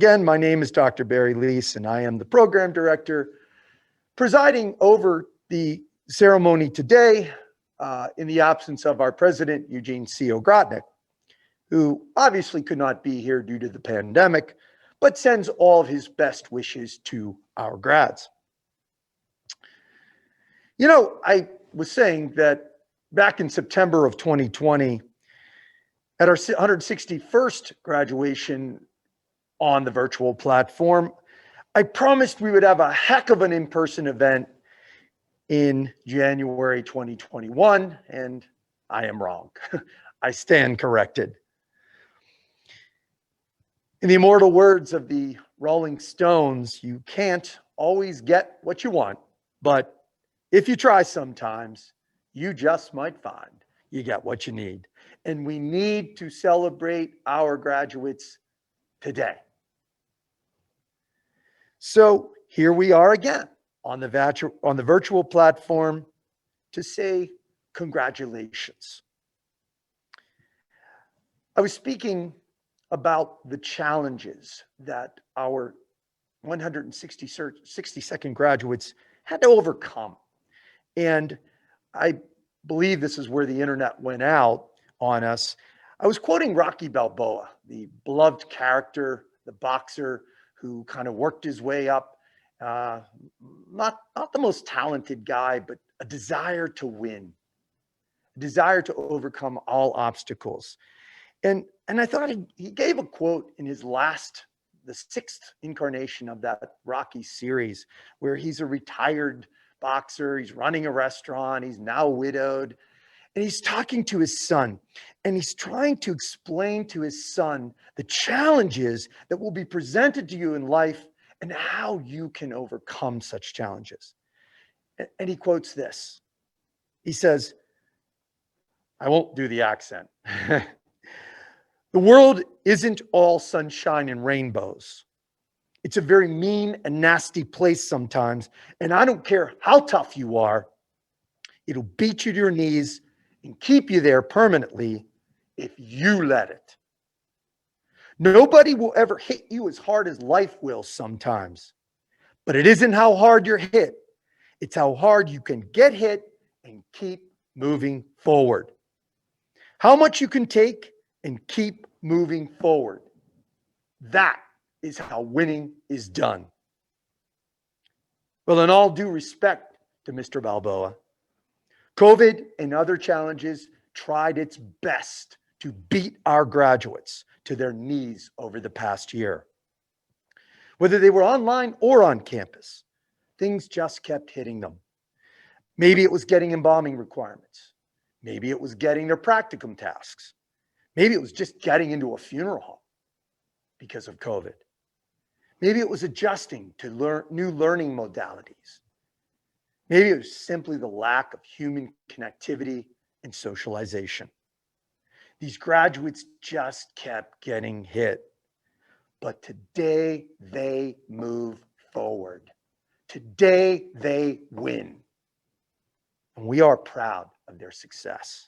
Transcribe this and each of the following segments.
again, my name is Dr. Barry Leese, and I am the program director presiding over the ceremony today in the absence of our president, Eugene C.O. Grodnick, who obviously could not be here due to the pandemic, but sends all of his best wishes to our grads. You know, I was saying that back in September of 2020, at our 161st graduation on the virtual platform, I promised we would have a heck of an in-person event in January 2021, and I am wrong. I stand corrected. In the immortal words of the Rolling Stones, you can't always get what you want, but if you try sometimes, you just might find you get what you need. And we need to celebrate our graduates today. So here we are again on the virtual platform to say congratulations. I was speaking about the challenges that our 162nd graduates had to overcome. And I believe this is where the internet went out on us. I was quoting Rocky Balboa, the beloved character, the boxer who kind of worked his way up. Not the most talented guy, but a desire to win, a desire to overcome all obstacles. And I thought he gave a quote in his the sixth incarnation of that Rocky series, where he's a retired boxer, he's running a restaurant, he's now widowed, and he's talking to his son, and he's trying to explain to his son the challenges that will be presented to you in life and how you can overcome such challenges. And he quotes this. He says, I won't do the accent. The world isn't all sunshine and rainbows. It's a very mean and nasty place sometimes, and I don't care how tough you are, it'll beat you to your knees and keep you there permanently if you let it. Nobody will ever hit you as hard as life will sometimes, but it isn't how hard you're hit, it's how hard you can get hit and keep moving forward. How much you can take and keep moving forward. That is how winning is done. Well, in all due respect to Mr. Balboa, COVID and other challenges tried its best to beat our graduates to their knees over the past year. Whether they were online or on campus, things just kept hitting them. Maybe it was getting embalming requirements. Maybe it was getting their practicum tasks. Maybe it was just getting into a funeral home because of COVID. Maybe it was adjusting to new learning modalities. Maybe it was simply the lack of human connectivity and socialization. These graduates just kept getting hit. But today they move forward. Today they win. And we are proud of their success.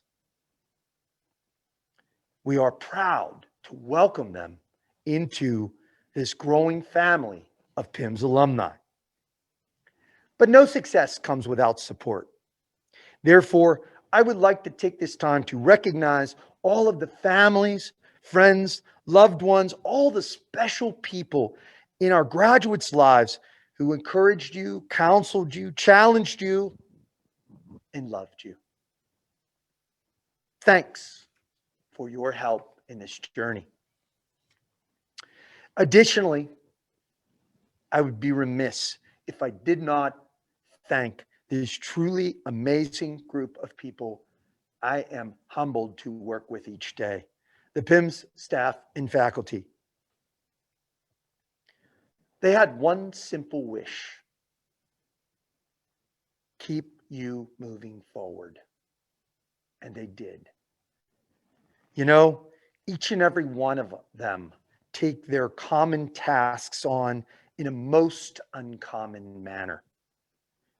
We are proud to welcome them into this growing family of PIMS alumni. But no success comes without support. Therefore, I would like to take this time to recognize all of the families, friends, loved ones, all the special people in our graduates' lives who encouraged you, counseled you, challenged you, and loved you. Thanks for your help in this journey. Additionally, I would be remiss if I did not thank this truly amazing group of people I am humbled to work with each day, the PIMS staff and faculty. They had one simple wish: keep you moving forward. And they did. You know, each and every one of them take their common tasks on in a most uncommon manner.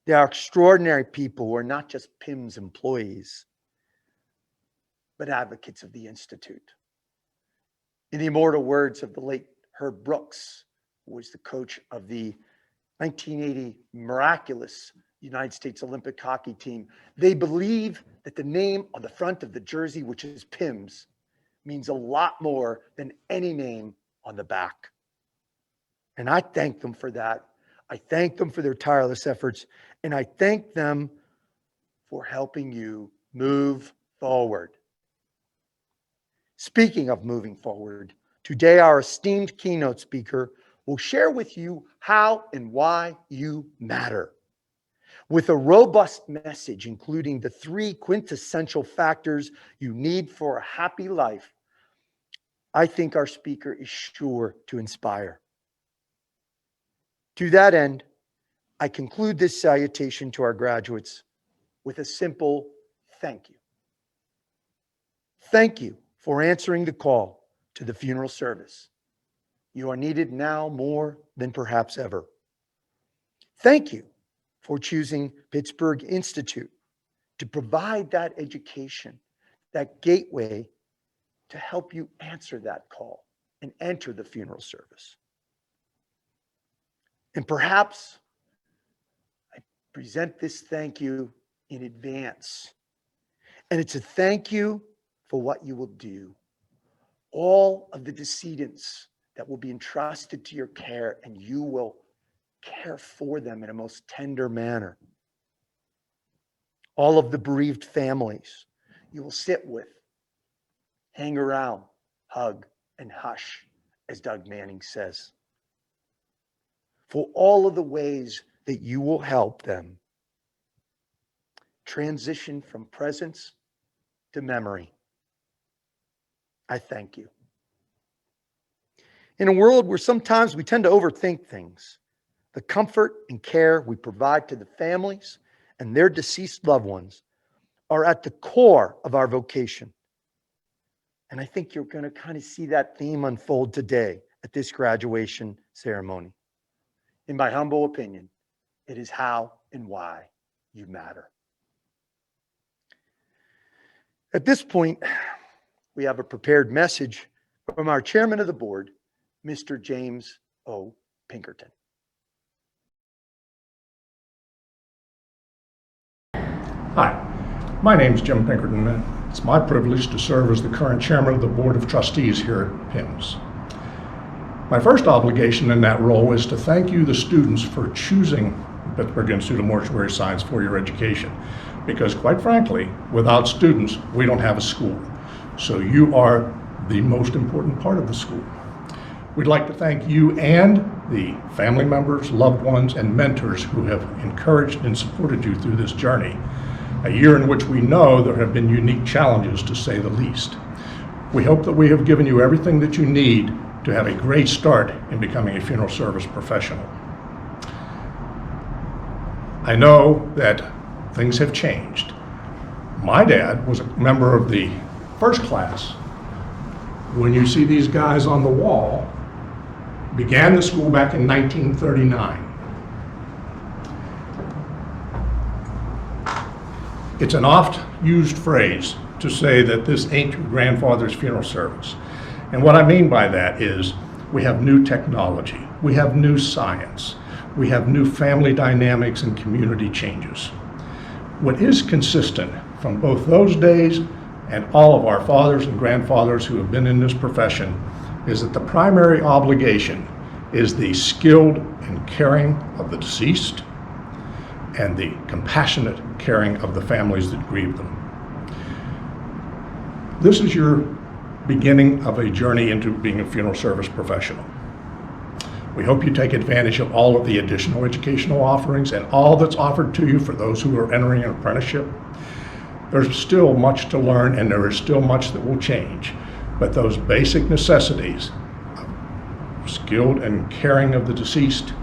They are extraordinary people who are not just PIMS employees, but advocates of the Institute. In the immortal words of the late Herb Brooks, who was the coach of the 1980 miraculous United States Olympic hockey team. They believe that the name on the front of the jersey, which is PIMS, means a lot more than any name on the back. And I thank them for that. I thank them for their tireless efforts, and I thank them for helping you move forward. Speaking of moving forward, today our esteemed keynote speaker will share with you how and why you matter. With a robust message, including the 3 quintessential factors you need for a happy life, I think our speaker is sure to inspire. To that end, I conclude this salutation to our graduates with a simple thank you. Thank you for answering the call to the funeral service. You are needed now more than perhaps ever. Thank you for choosing Pittsburgh Institute to provide that education, that gateway to help you answer that call and enter the funeral service. And perhaps I present this thank you in advance. And it's a thank you for what you will do. All of the decedents that will be entrusted to your care, and you will care for them in a most tender manner. All of the bereaved families you will sit with, hang around, hug, and hush, as Doug Manning says. For all of the ways that you will help them transition from presence to memory, I thank you. In a world where sometimes we tend to overthink things, the comfort and care we provide to the families and their deceased loved ones are at the core of our vocation. And I think you're going to kind of see that theme unfold today at this graduation ceremony. In my humble opinion, it is how and why you matter. At this point, we have a prepared message from our chairman of the board, Mr. James O. Pinkerton. Hi, my name is Jim Pinkerton, and it's my privilege to serve as the current chairman of the Board of Trustees here at PIMS. My first obligation in that role is to thank you, the students, for choosing Pittsburgh Institute of Mortuary Science for your education. Because quite frankly, without students, we don't have a school. So you are the most important part of the school. We'd like to thank you and the family members, loved ones, and mentors who have encouraged and supported you through this journey. A year in which we know there have been unique challenges, to say the least. We hope that we have given you everything that you need to have a great start in becoming a funeral service professional. I know that things have changed. My dad was a member of the first class. When you see these guys on the wall, began the school back in 1939. It's an oft used phrase to say that this ain't your grandfather's funeral service. And what I mean by that is we have new technology, we have new science, we have new family dynamics and community changes. What is consistent from both those days and all of our fathers and grandfathers who have been in this profession is that the primary obligation is the skilled and caring of the deceased and the compassionate caring of the families that grieve them. This is your beginning of a journey into being a funeral service professional. We hope you take advantage of all of the additional educational offerings and all that's offered to you for those who are entering an apprenticeship. There's still much to learn and there is still much that will change, but those basic necessities of skilled and caring of the deceased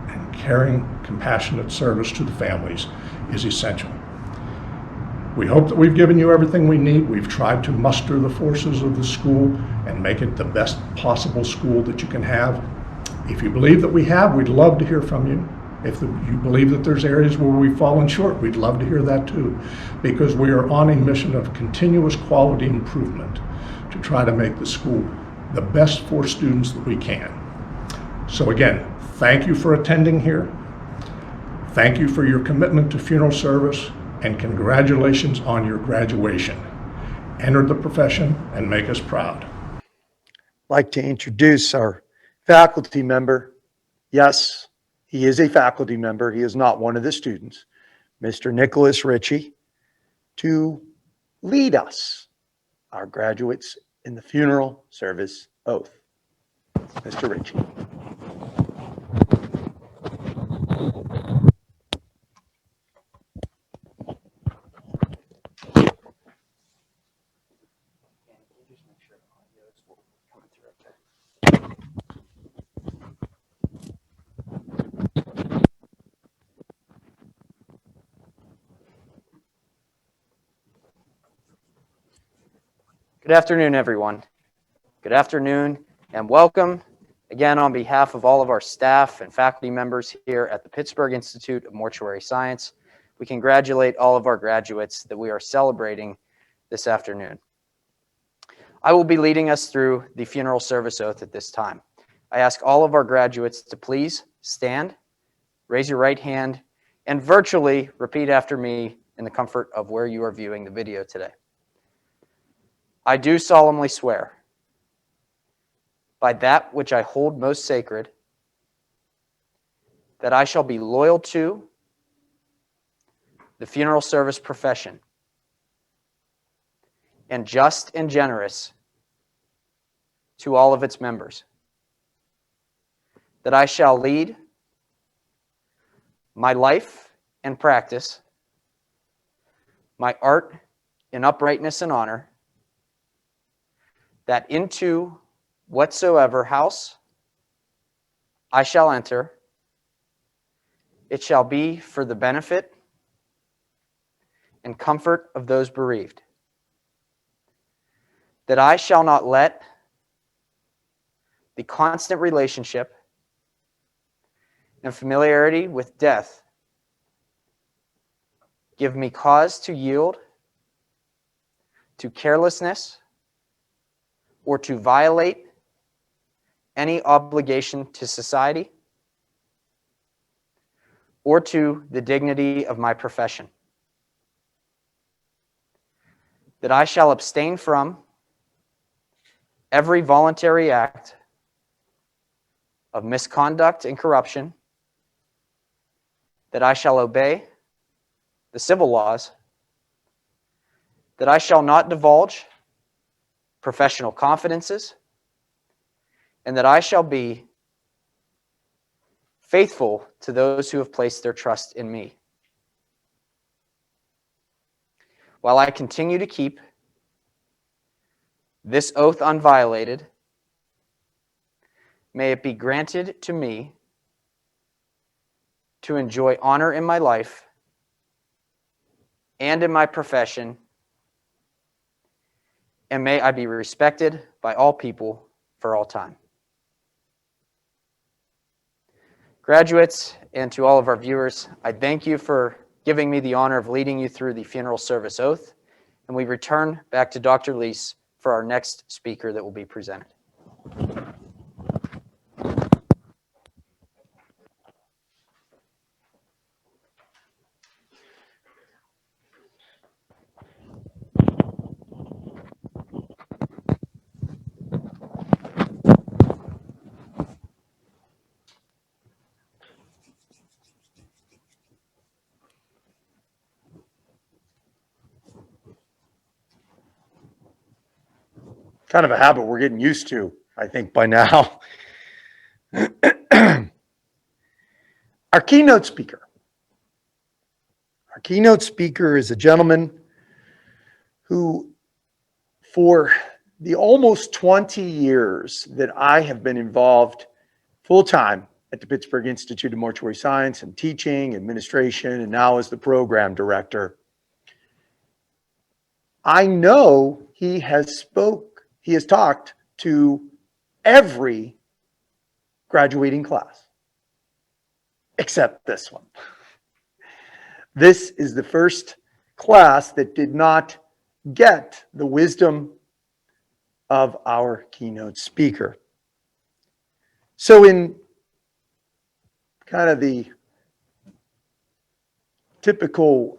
and caring, compassionate service to the families is essential. We hope that we've given you everything we need. We've tried to muster the forces of the school and make it the best possible school that you can have. If you believe that we have, we'd love to hear from you. If you believe that there's areas where we've fallen short, we'd love to hear that too, because we are on a mission of continuous quality improvement to try to make the school the best for students that we can. So again, thank you for attending here. Thank you for your commitment to funeral service, and congratulations on your graduation. Enter the profession and make us proud. I'd like to introduce our faculty member. Yes, he is a faculty member. He is not one of the students, Mr. Nicholas Ritchie, to lead us, our graduates, in the funeral service oath. Mr. Ritchie. Good afternoon, everyone. Good afternoon and welcome again on behalf of all of our staff and faculty members here at the Pittsburgh Institute of Mortuary Science. We congratulate all of our graduates that we are celebrating this afternoon. I will be leading us through the funeral service oath at this time. I ask all of our graduates to please stand, raise your right hand, and virtually repeat after me in the comfort of where you are viewing the video today. I do solemnly swear by that which I hold most sacred, that I shall be loyal to the funeral service profession and just and generous to all of its members, that I shall lead my life and practice, my art in uprightness and honor, that into whatsoever house I shall enter, it shall be for the benefit and comfort of those bereaved, that I shall not let the constant relationship and familiarity with death give me cause to yield to carelessness or to violate any obligation to society or to the dignity of my profession, that I shall abstain from every voluntary act of misconduct and corruption, that I shall obey the civil laws, that I shall not divulge professional confidences, and that I shall be faithful to those who have placed their trust in me. While I continue to keep this oath unviolated, may it be granted to me to enjoy honor in my life and in my profession, and may I be respected by all people for all time. Graduates, and to all of our viewers, I thank you for giving me the honor of leading you through the funeral service oath, and we return back to Dr. Leese for our next speaker that will be presented. Kind of a habit we're getting used to, I think, by now. Our keynote speaker. Our keynote speaker is a gentleman who, for the almost 20 years that I have been involved full-time at the Pittsburgh Institute of Mortuary Science and teaching, administration, and now as the program director, I know he has talked to every graduating class, except this one. This is the first class that did not get the wisdom of our keynote speaker. So in kind of the typical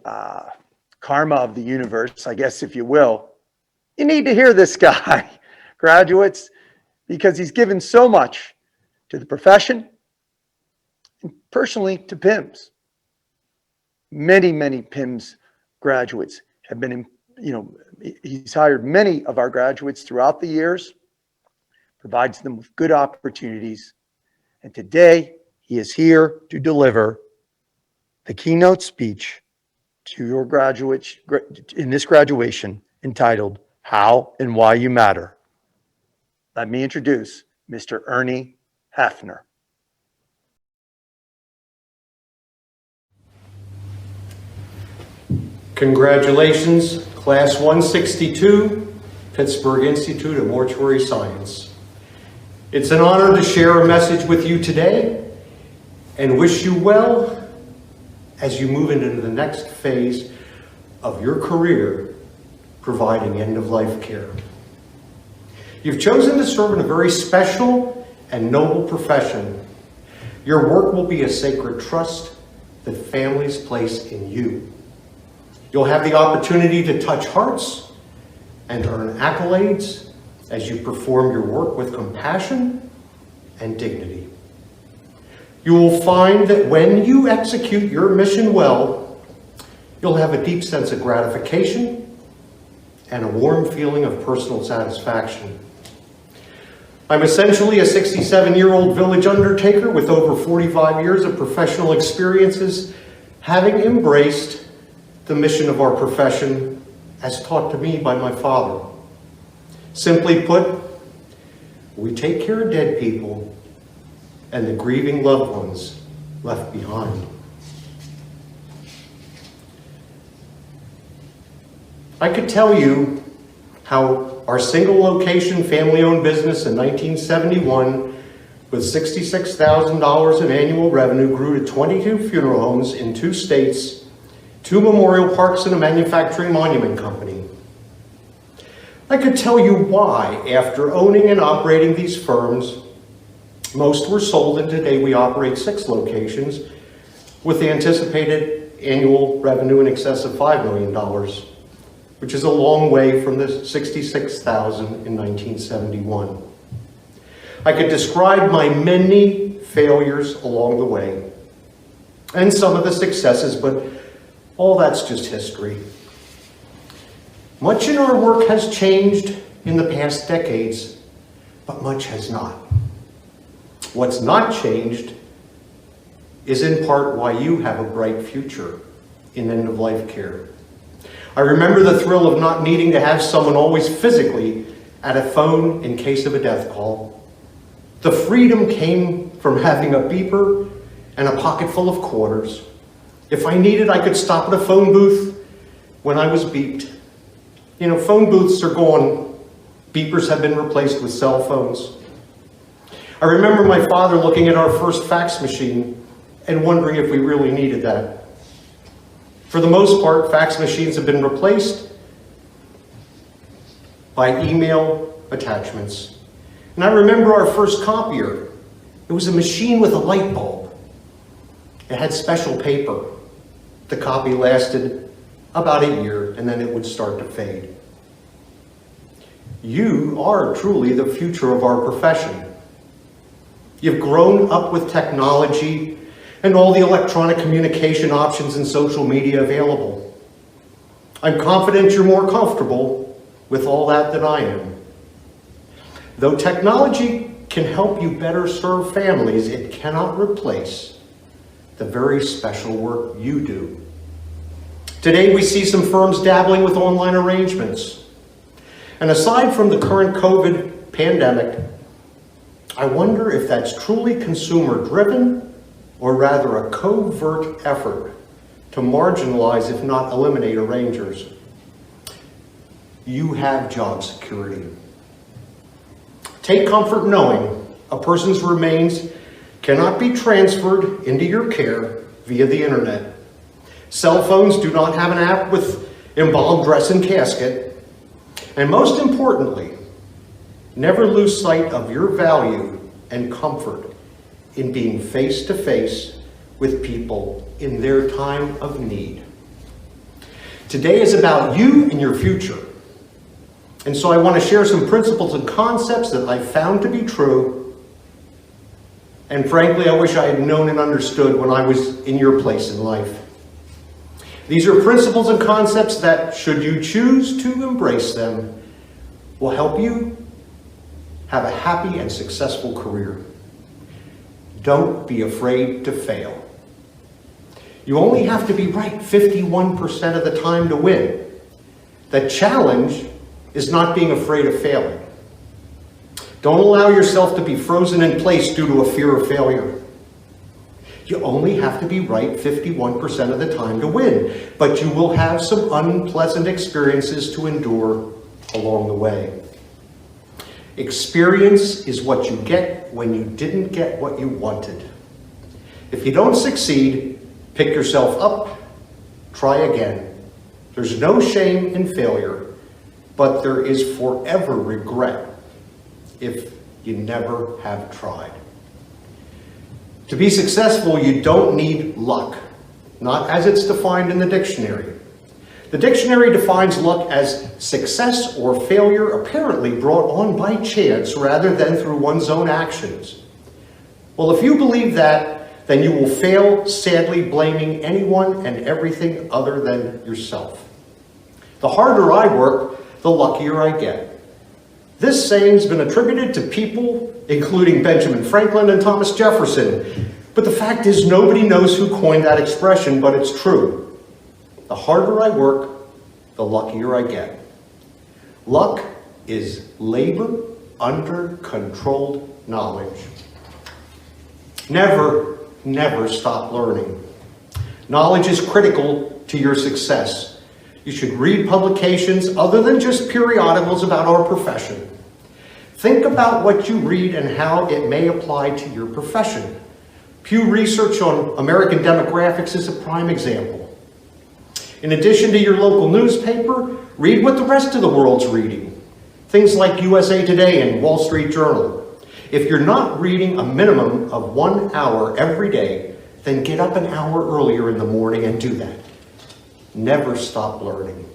karma of the universe, I guess, if you will, you need to hear this guy, graduates, because he's given so much to the profession and personally to PIMS. Many, many PIMS graduates have been, he's hired many of our graduates throughout the years, provides them with good opportunities. And today he is here to deliver the keynote speech to your graduates in this graduation entitled How and Why You Matter. Let me introduce Mr. Ernie Hefner. Congratulations, Class 162, Pittsburgh Institute of Mortuary Science. It's an honor to share a message with you today and wish you well as you move into the next phase of your career providing end-of-life care. You've chosen to serve in a very special and noble profession. Your work will be a sacred trust that families place in you. You'll have the opportunity to touch hearts and earn accolades as you perform your work with compassion and dignity. You will find that when you execute your mission well, you'll have a deep sense of gratification and a warm feeling of personal satisfaction. I'm essentially a 67-year-old village undertaker with over 45 years of professional experiences, having embraced the mission of our profession as taught to me by my father. Simply put, we take care of dead people and the grieving loved ones left behind. I could tell you how our single location family-owned business in 1971 with $66,000 in annual revenue grew to 22 funeral homes in 2 states, 2 memorial parks, and a manufacturing monument company. I could tell you why, after owning and operating these firms, most were sold, and today we operate 6 locations with anticipated annual revenue in excess of $5 million, which is a long way from the $66,000 in 1971. I could describe my many failures along the way and some of the successes, but all that's just history. Much in our work has changed in the past decades, but much has not. What's not changed is in part why you have a bright future in end-of-life care. I remember the thrill of not needing to have someone always physically at a phone in case of a death call. The freedom came from having a beeper and a pocket full of quarters. If I needed, I could stop at a phone booth when I was beeped. You know, phone booths are gone. Beepers have been replaced with cell phones. I remember my father looking at our first fax machine and wondering if we really needed that. For the most part, fax machines have been replaced by email attachments. And I remember our first copier. It was a machine with a light bulb. It had special paper. The copy lasted about a year, and then it would start to fade. You are truly the future of our profession. You've grown up with technology and all the electronic communication options and social media available. I'm confident you're more comfortable with all that than I am. Though technology can help you better serve families, it cannot replace the very special work you do. Today we see some firms dabbling with online arrangements. And aside from the current COVID pandemic, I wonder if that's truly consumer-driven or rather a covert effort to marginalize, if not eliminate, arrangers. You have job security. Take comfort knowing a person's remains cannot be transferred into your care via the internet. Cell phones do not have an app with embalmed dress and casket. And most importantly, Never lose sight of your value and comfort in being face to face with people in their time of need. Today is about you and your future. And so I want to share some principles and concepts that I found to be true. And frankly, I wish I had known and understood when I was in your place in life. These are principles and concepts that, should you choose to embrace them, will help you have a happy and successful career. Don't be afraid to fail. You only have to be right 51% of the time to win. The challenge is not being afraid of failing. Don't allow yourself to be frozen in place due to a fear of failure. You only have to be right 51% of the time to win, but you will have some unpleasant experiences to endure along the way. Experience is what you get when you didn't get what you wanted. If you don't succeed, pick yourself up, try again. There's no shame in failure, but there is forever regret if you never have tried. To be successful, you don't need luck, not as it's defined in the dictionary. The dictionary defines luck as success or failure apparently brought on by chance rather than through one's own actions. Well, if you believe that, then you will fail sadly blaming anyone and everything other than yourself. The harder I work, the luckier I get. This saying's been attributed to people, including Benjamin Franklin and Thomas Jefferson. But the fact is, nobody knows who coined that expression, but it's true. The harder I work, the luckier I get. Luck is labor under controlled knowledge. Never, never stop learning. Knowledge is critical to your success. You should read publications other than just periodicals about our profession. Think about what you read and how it may apply to your profession. Pew Research on American demographics is a prime example. In addition to your local newspaper, read what the rest of the world's reading. Things like USA Today and Wall Street Journal. If you're not reading a minimum of 1 hour every day, then get up an hour earlier in the morning and do that. Never stop learning.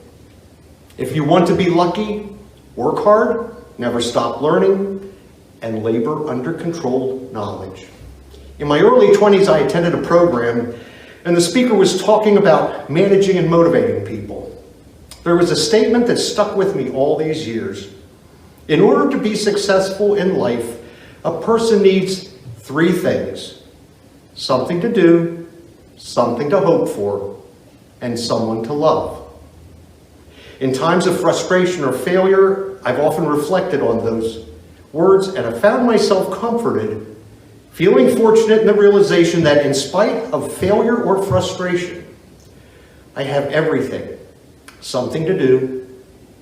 If you want to be lucky, work hard, never stop learning, and labor under controlled knowledge. In my early 20s, I attended a program, and the speaker was talking about managing and motivating people. There was a statement that stuck with me all these years. In order to be successful in life, a person needs 3 things: something to do, something to hope for, and someone to love. In times of frustration or failure, I've often reflected on those words, and I found myself comforted, feeling fortunate in the realization that in spite of failure or frustration, I have everything: something to do,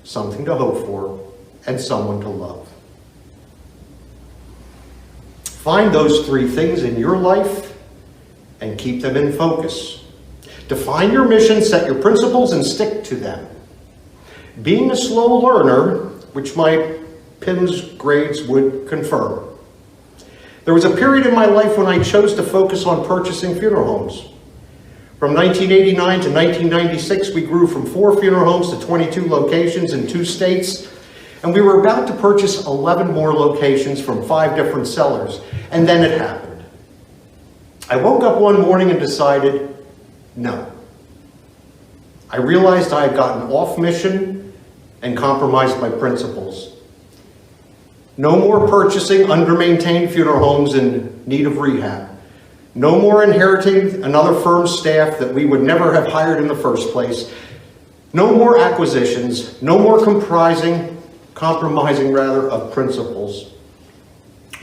something to hope for, and someone to love. Find those 3 things in your life and keep them in focus. Define your mission, set your principles, and stick to them. Being a slow learner, which my PIMS grades would confirm, there was a period in my life when I chose to focus on purchasing funeral homes. From 1989 to 1996, we grew from 4 funeral homes to 22 locations in 2 states, and we were about to purchase 11 more locations from 5 different sellers, and then it happened. I woke up one morning and decided, no. I realized I had gotten off mission and compromised my principles. No more purchasing under-maintained funeral homes in need of rehab. No more inheriting another firm's staff that we would never have hired in the first place. No more acquisitions. No more compromising of principles.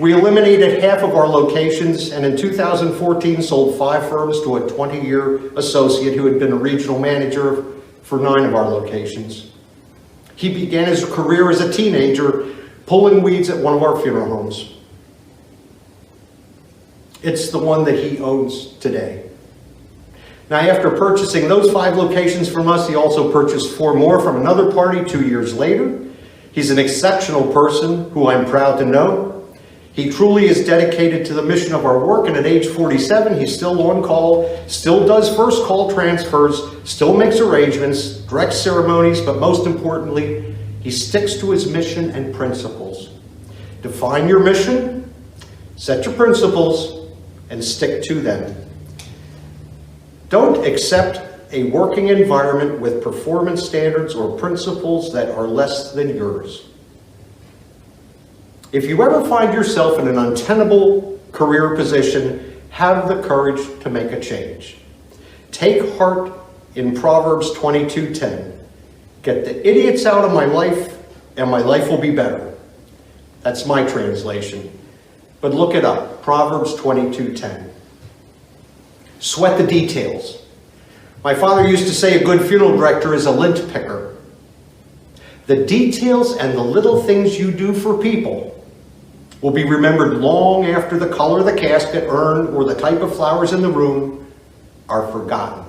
We eliminated half of our locations, and in 2014 sold 5 firms to a 20-year associate who had been a regional manager for 9 of our locations. He began his career as a teenager pulling weeds at one of our funeral homes. It's the one that he owns today. Now, after purchasing those 5 locations from us, he also purchased 4 more from another party 2 years later. He's an exceptional person who I'm proud to know. He truly is dedicated to the mission of our work, and at age 47, he's still on call, still does first call transfers, still makes arrangements, directs ceremonies, but most importantly, he sticks to his mission and principles. Define your mission, set your principles, and stick to them. Don't accept a working environment with performance standards or principles that are less than yours. If you ever find yourself in an untenable career position, have the courage to make a change. Take heart in Proverbs 22:10. Get the idiots out of my life, and my life will be better. That's my translation. But look it up, Proverbs 22:10. Sweat the details. My father used to say a good funeral director is a lint picker. The details and the little things you do for people will be remembered long after the color of the casket, urn, or the type of flowers in the room are forgotten.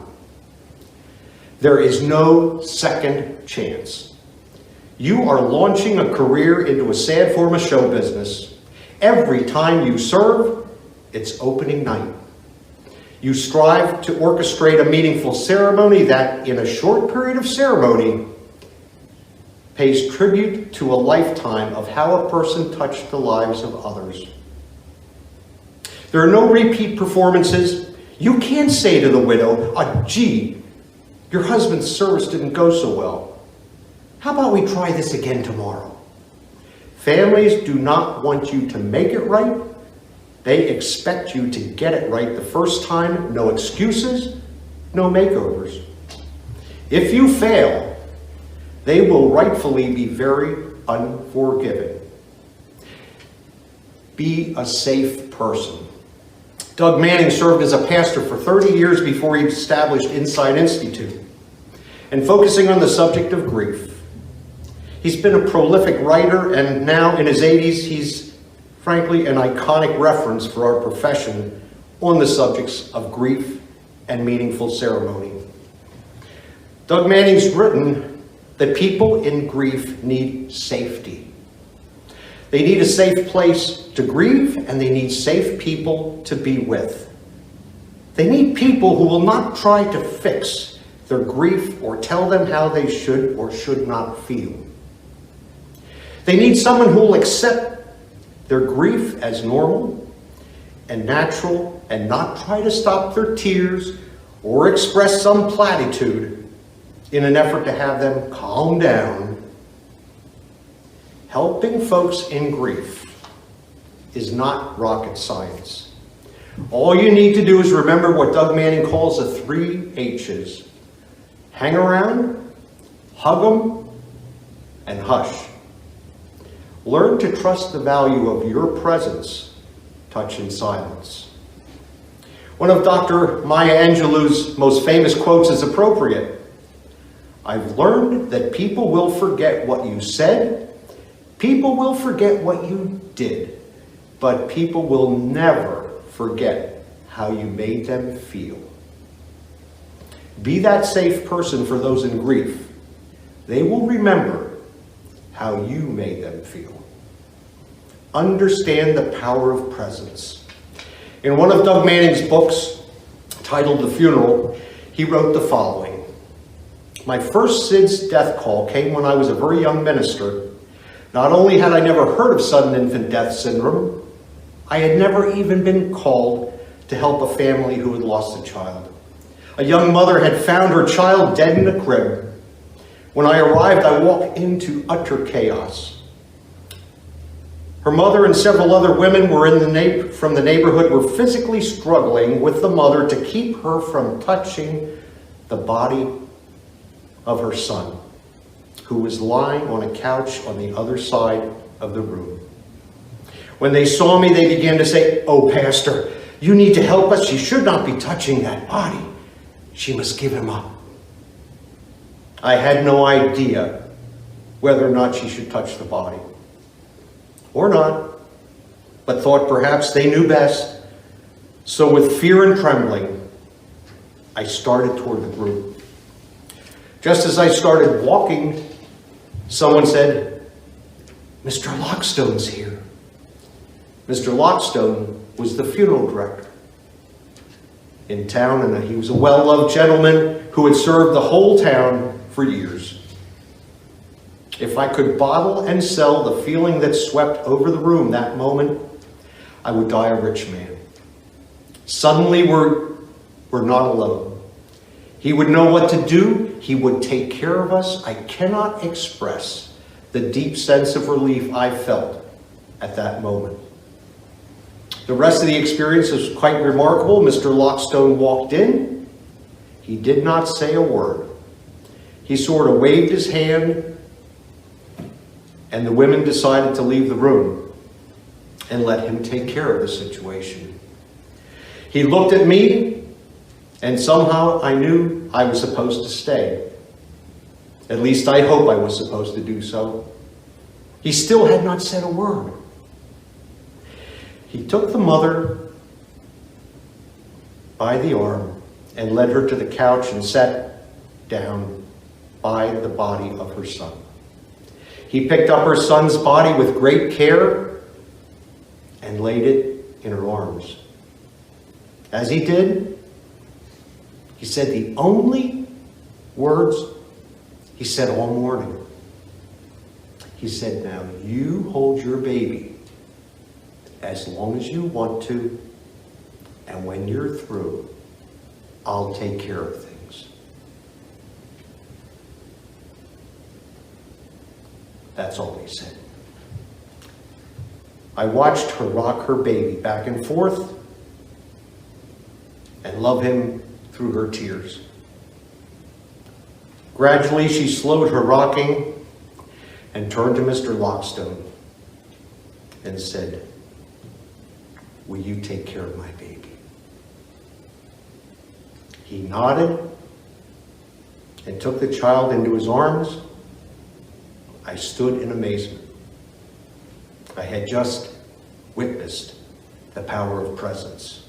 There is no second chance. You are launching a career into a sad form of show business. Every time you serve, it's opening night. You strive to orchestrate a meaningful ceremony that, in a short period of ceremony, pays tribute to a lifetime of how a person touched the lives of others. There are no repeat performances. You can't say to the widow, gee, your husband's service didn't go so well. How about we try this again tomorrow? Families do not want you to make it right. They expect you to get it right the first time. No excuses, no makeovers. If you fail, they will rightfully be very unforgiving. Be a safe person. Doug Manning served as a pastor for 30 years before he established Insight Institute, and focusing on the subject of grief. He's been a prolific writer, and now in his 80s, he's frankly an iconic reference for our profession on the subjects of grief and meaningful ceremony. Doug Manning's written that people in grief need safety. They need a safe place to grieve, and they need safe people to be with. They need people who will not try to fix their grief or tell them how they should or should not feel. They need someone who will accept their grief as normal and natural and not try to stop their tears or express some platitude in an effort to have them calm down. Helping folks in grief is not rocket science. All you need to do is remember what Doug Manning calls the 3 H's. Hang around, hug them, and hush. Learn to trust the value of your presence, touch, and silence. One of Dr. Maya Angelou's most famous quotes is appropriate. I've learned that people will forget what you said, people will forget what you did, but people will never forget how you made them feel. Be that safe person for those in grief. They will remember how you made them feel. Understand the power of presence. In one of Doug Manning's books, titled The Funeral, he wrote the following. My first SIDS death call came when I was a very young minister. Not only had I never heard of sudden infant death syndrome, I had never even been called to help a family who had lost a child. A young mother had found her child dead in a crib. When I arrived, I walked into utter chaos. Her mother and several other women were from the neighborhood were physically struggling with the mother to keep her from touching the body of her son, who was lying on a couch on the other side of the room. When they saw me, they began to say, "Oh, Pastor, you need to help us. She should not be touching that body. She must give him up." I had no idea whether or not she should touch the body or not, but thought perhaps they knew best. So with fear and trembling, I started toward the group. Just as I started walking, someone said, Mr. Lockstone's here. Mr. Lockstone was the funeral director in town, and he was a well-loved gentleman who had served the whole town for years. If I could bottle and sell the feeling that swept over the room that moment, I would die a rich man. Suddenly, we're not alone. He would know what to do. He would take care of us. I cannot express the deep sense of relief I felt at that moment. The rest of the experience was quite remarkable. Mr. Lockstone walked in. He did not say a word. He sort of waved his hand, and the women decided to leave the room and let him take care of the situation. He looked at me, and somehow I knew I was supposed to stay. At least I hope I was supposed to do so. He still had not said a word. He took the mother by the arm and led her to the couch and sat down by the body of her son. He picked up her son's body with great care and laid it in her arms. As he did, he said the only words he said all morning. He said, "Now you hold your baby as long as you want to, and when you're through, I'll take care of things." That's all he said. I watched her rock her baby back and forth and love him through her tears. Gradually, she slowed her rocking and turned to Mr. Lockstone and said, "Will you take care of my baby?" He nodded and took the child into his arms. I stood in amazement. I had just witnessed the power of presence.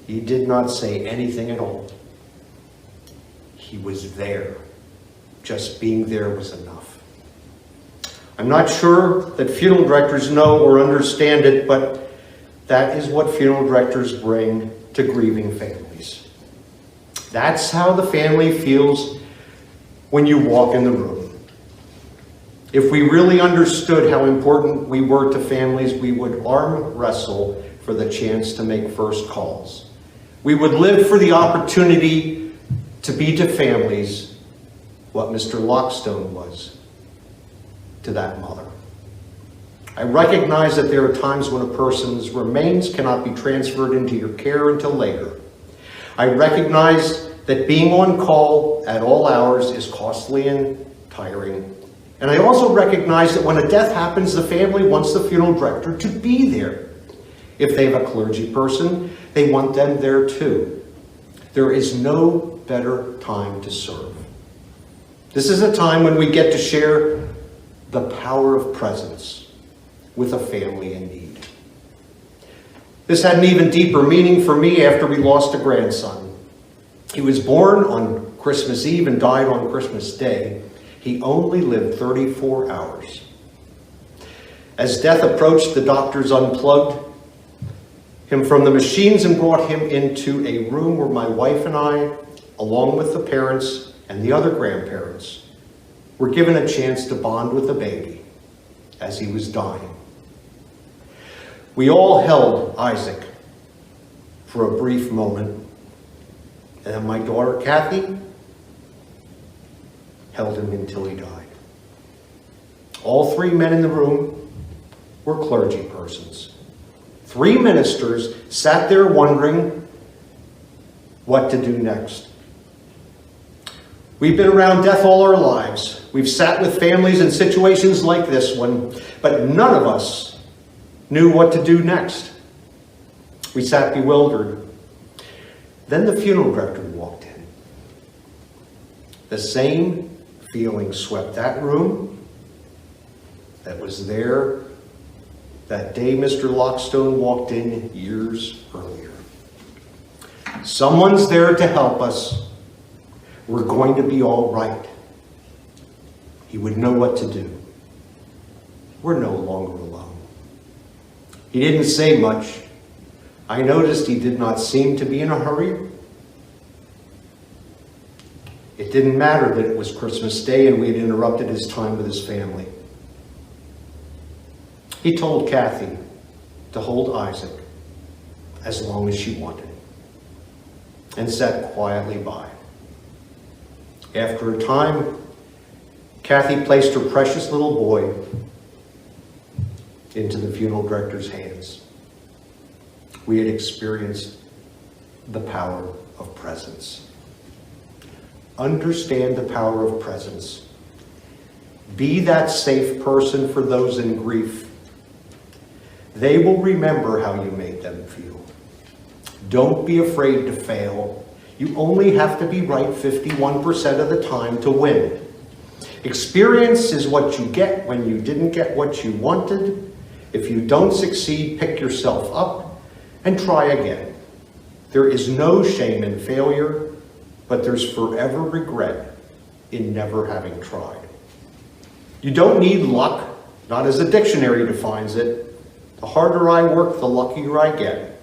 He did not say anything at all. He was there. Just being there was enough. I'm not sure that funeral directors know or understand it, but that is what funeral directors bring to grieving families. That's how the family feels when you walk in the room. If we really understood how important we were to families, we would arm wrestle for the chance to make first calls. We would live for the opportunity to be to families what Mr. Lockstone was to that mother. I recognize that there are times when a person's remains cannot be transferred into your care until later. I recognize that being on call at all hours is costly and tiring. And I also recognize that when a death happens, the family wants the funeral director to be there. If they have a clergy person, they want them there too. There is no better time to serve. This is a time when we get to share the power of presence with a family in need. This had an even deeper meaning for me after we lost a grandson. He was born on Christmas Eve and died on Christmas Day. He only lived 34 hours. As death approached, the doctors unplugged him from the machines and brought him into a room where my wife and I, along with the parents and the other grandparents, were given a chance to bond with the baby as he was dying. We all held Isaac for a brief moment, and then my daughter Kathy held him until he died. All three men in the room were clergy persons. Three ministers sat there wondering what to do next. We've been around death all our lives. We've sat with families in situations like this one, but none of us knew what to do next. We sat bewildered. Then the funeral director walked in. The same feeling swept that room that was there that day Mr. Lockstone walked in years earlier. Someone's there to help us. We're going to be all right. He would know what to do. we're no longer alone. He didn't say much. I noticed he did not seem to be in a hurry. It didn't matter that it was Christmas Day and we had interrupted his time with his family. He told Kathy to hold Isaac as long as she wanted and sat quietly by. After a time, Kathy placed her precious little boy into the funeral director's hands. We had experienced the power of presence. Understand the power of presence. Be that safe person for those in grief. They will remember how you made them feel. Don't be afraid to fail. You only have to be right 51% of the time to win. Experience is what you get when you didn't get what you wanted. If you don't succeed, pick yourself up and try again. There is no shame in failure, but there's forever regret in never having tried. You don't need luck, not as the dictionary defines it. The harder I work, the luckier I get.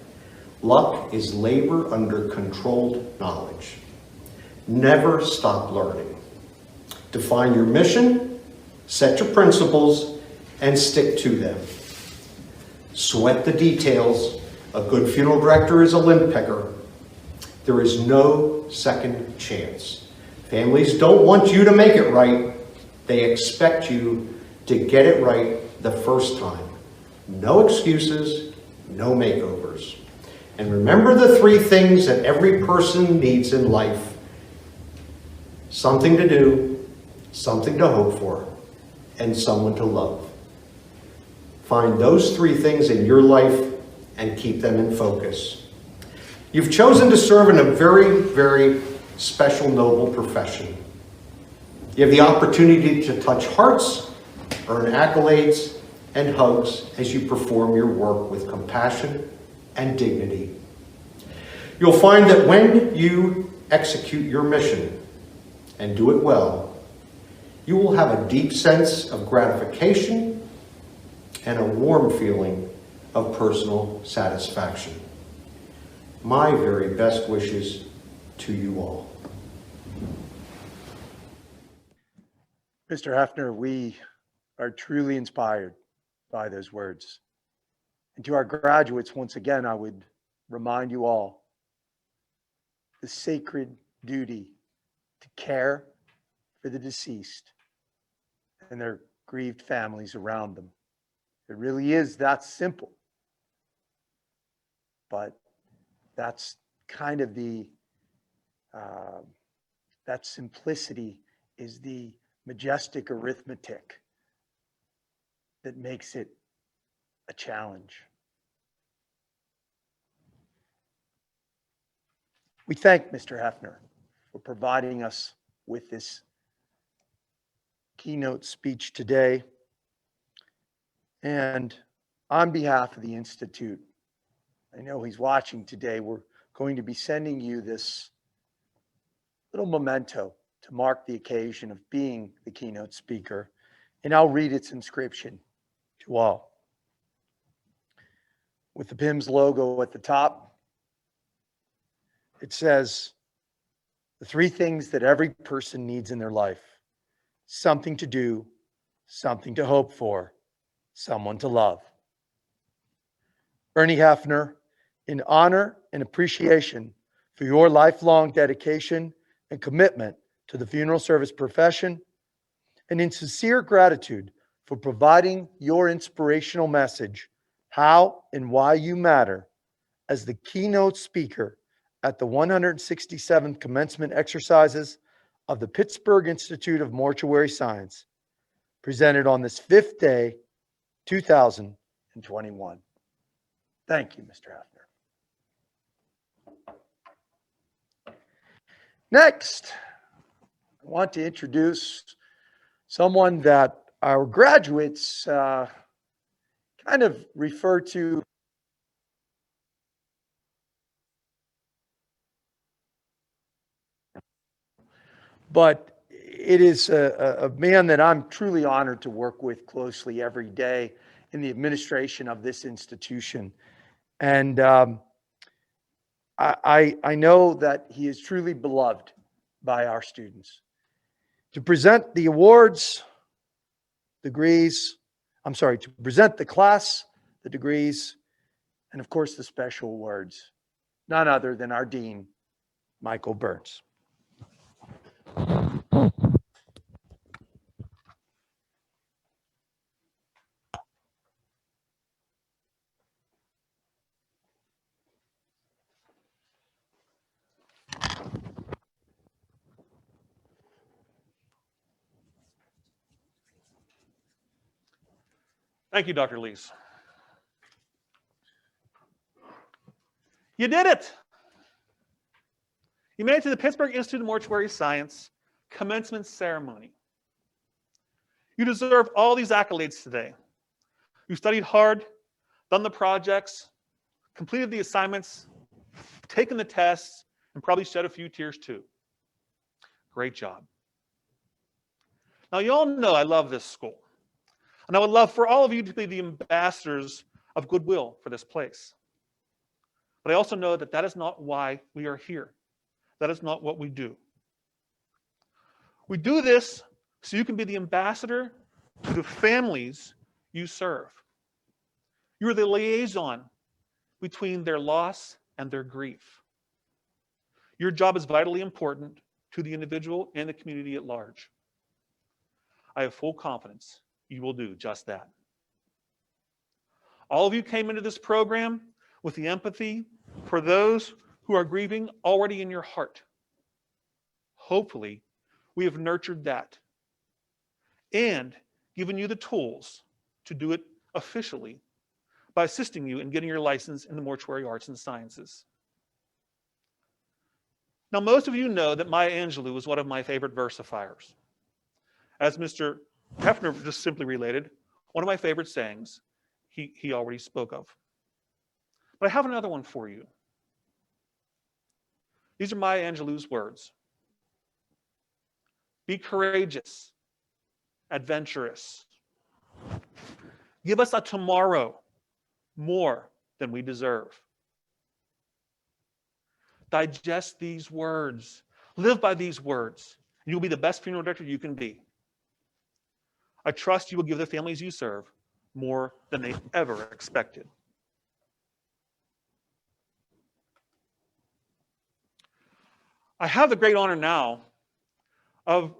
Luck is labor under controlled knowledge. Never stop learning. Define your mission, set your principles, and stick to them. Sweat the details. A good funeral director is a lint picker. There is no second chance. Families don't want you to make it right. They expect you to get it right the first time. No excuses, no makeovers. And remember the three things that every person needs in life. Something to do, something to hope for, and someone to love. Find those three things in your life and keep them in focus. You've chosen to serve in a very, very special, noble profession. You have the opportunity to touch hearts, earn accolades, and hugs as you perform your work with compassion and dignity. You'll find that when you execute your mission and do it well, you will have a deep sense of gratification and a warm feeling of personal satisfaction. My very best wishes to you all. Mr. Hefner, we are truly inspired by those words. And to our graduates, once again, I would remind you all the sacred duty to care for the deceased and their grieved families around them. It really is that simple. But that's kind of that simplicity is the majestic arithmetic that makes it a challenge. We thank Mr. Hefner for providing us with this keynote speech today. And on behalf of the Institute, I know he's watching today, we're going to be sending you this little memento to mark the occasion of being the keynote speaker. And I'll read its inscription to all. With the PIMS logo at the top, it says, the three things that every person needs in their life: something to do, something to hope for, someone to love. Ernie Hefner, in honor and appreciation for your lifelong dedication and commitment to the funeral service profession, and in sincere gratitude for providing your inspirational message, how and why you matter, as the keynote speaker at the 167th commencement exercises of the Pittsburgh Institute of Mortuary Science, presented on this 5th day, 2021. Thank you, Mr. Hefner. Next, I want to introduce someone that our graduates kind of refer to but it is a man that I'm truly honored to work with closely every day in the administration of this institution. And I know that he is truly beloved by our students. To present the awards, degrees, to present the class, the degrees, and of course the special awards, none other than our Dean, Michael Burns. Thank you, Dr. Lees. You did it. You made it to the Pittsburgh Institute of Mortuary Science commencement ceremony. You deserve all these accolades today. You studied hard, done the projects, completed the assignments, taken the tests, and probably shed a few tears too. Great job. Now, you all know I love this school. And I would love for all of you to be the ambassadors of goodwill for this place. But I also know that that is not why we are here. That is not what we do. We do this so you can be the ambassador to the families you serve. You are the liaison between their loss and their grief. Your job is vitally important to the individual and the community at large. I have full confidence you will do just that. All of you came into this program with the empathy for those who are grieving already in your heart. Hopefully, we have nurtured that and given you the tools to do it officially by assisting you in getting your license in the mortuary arts and sciences. Now, most of you know that Maya Angelou is one of my favorite versifiers. As Mr. Hefner just simply related, one of my favorite sayings he already spoke of. But I have another one for you. These are Maya Angelou's words. Be courageous, adventurous. Give us a tomorrow more than we deserve. Digest these words. Live by these words. And you'll be the best funeral director you can be. I trust you will give the families you serve more than they ever expected. I have the great honor now of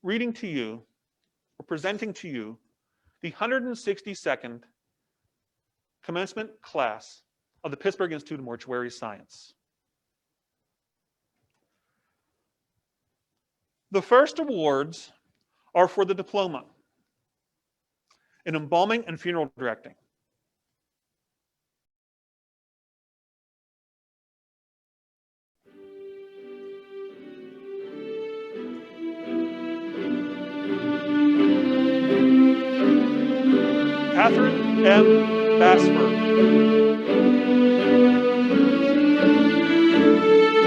reading to you, or presenting to you, the 162nd commencement class of the Pittsburgh Institute of Mortuary Science. The first awards are for the diploma in embalming and funeral directing. Catherine M. Bassford.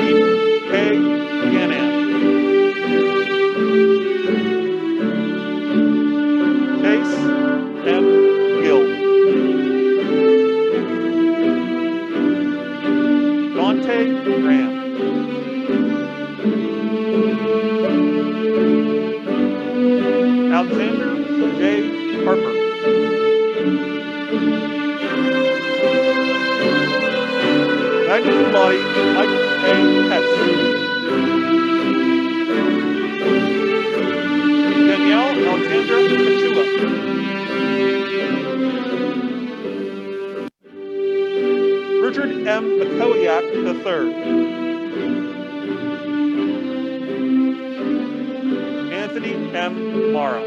Eden K. Gannan. Chase M. Gill. Dante Graham. Alexander J. Harper. Magna cum laude, Mike A. Hess. Danielle Alexandra Kachua. Richard M. McCoyak III. Anthony M. Mara.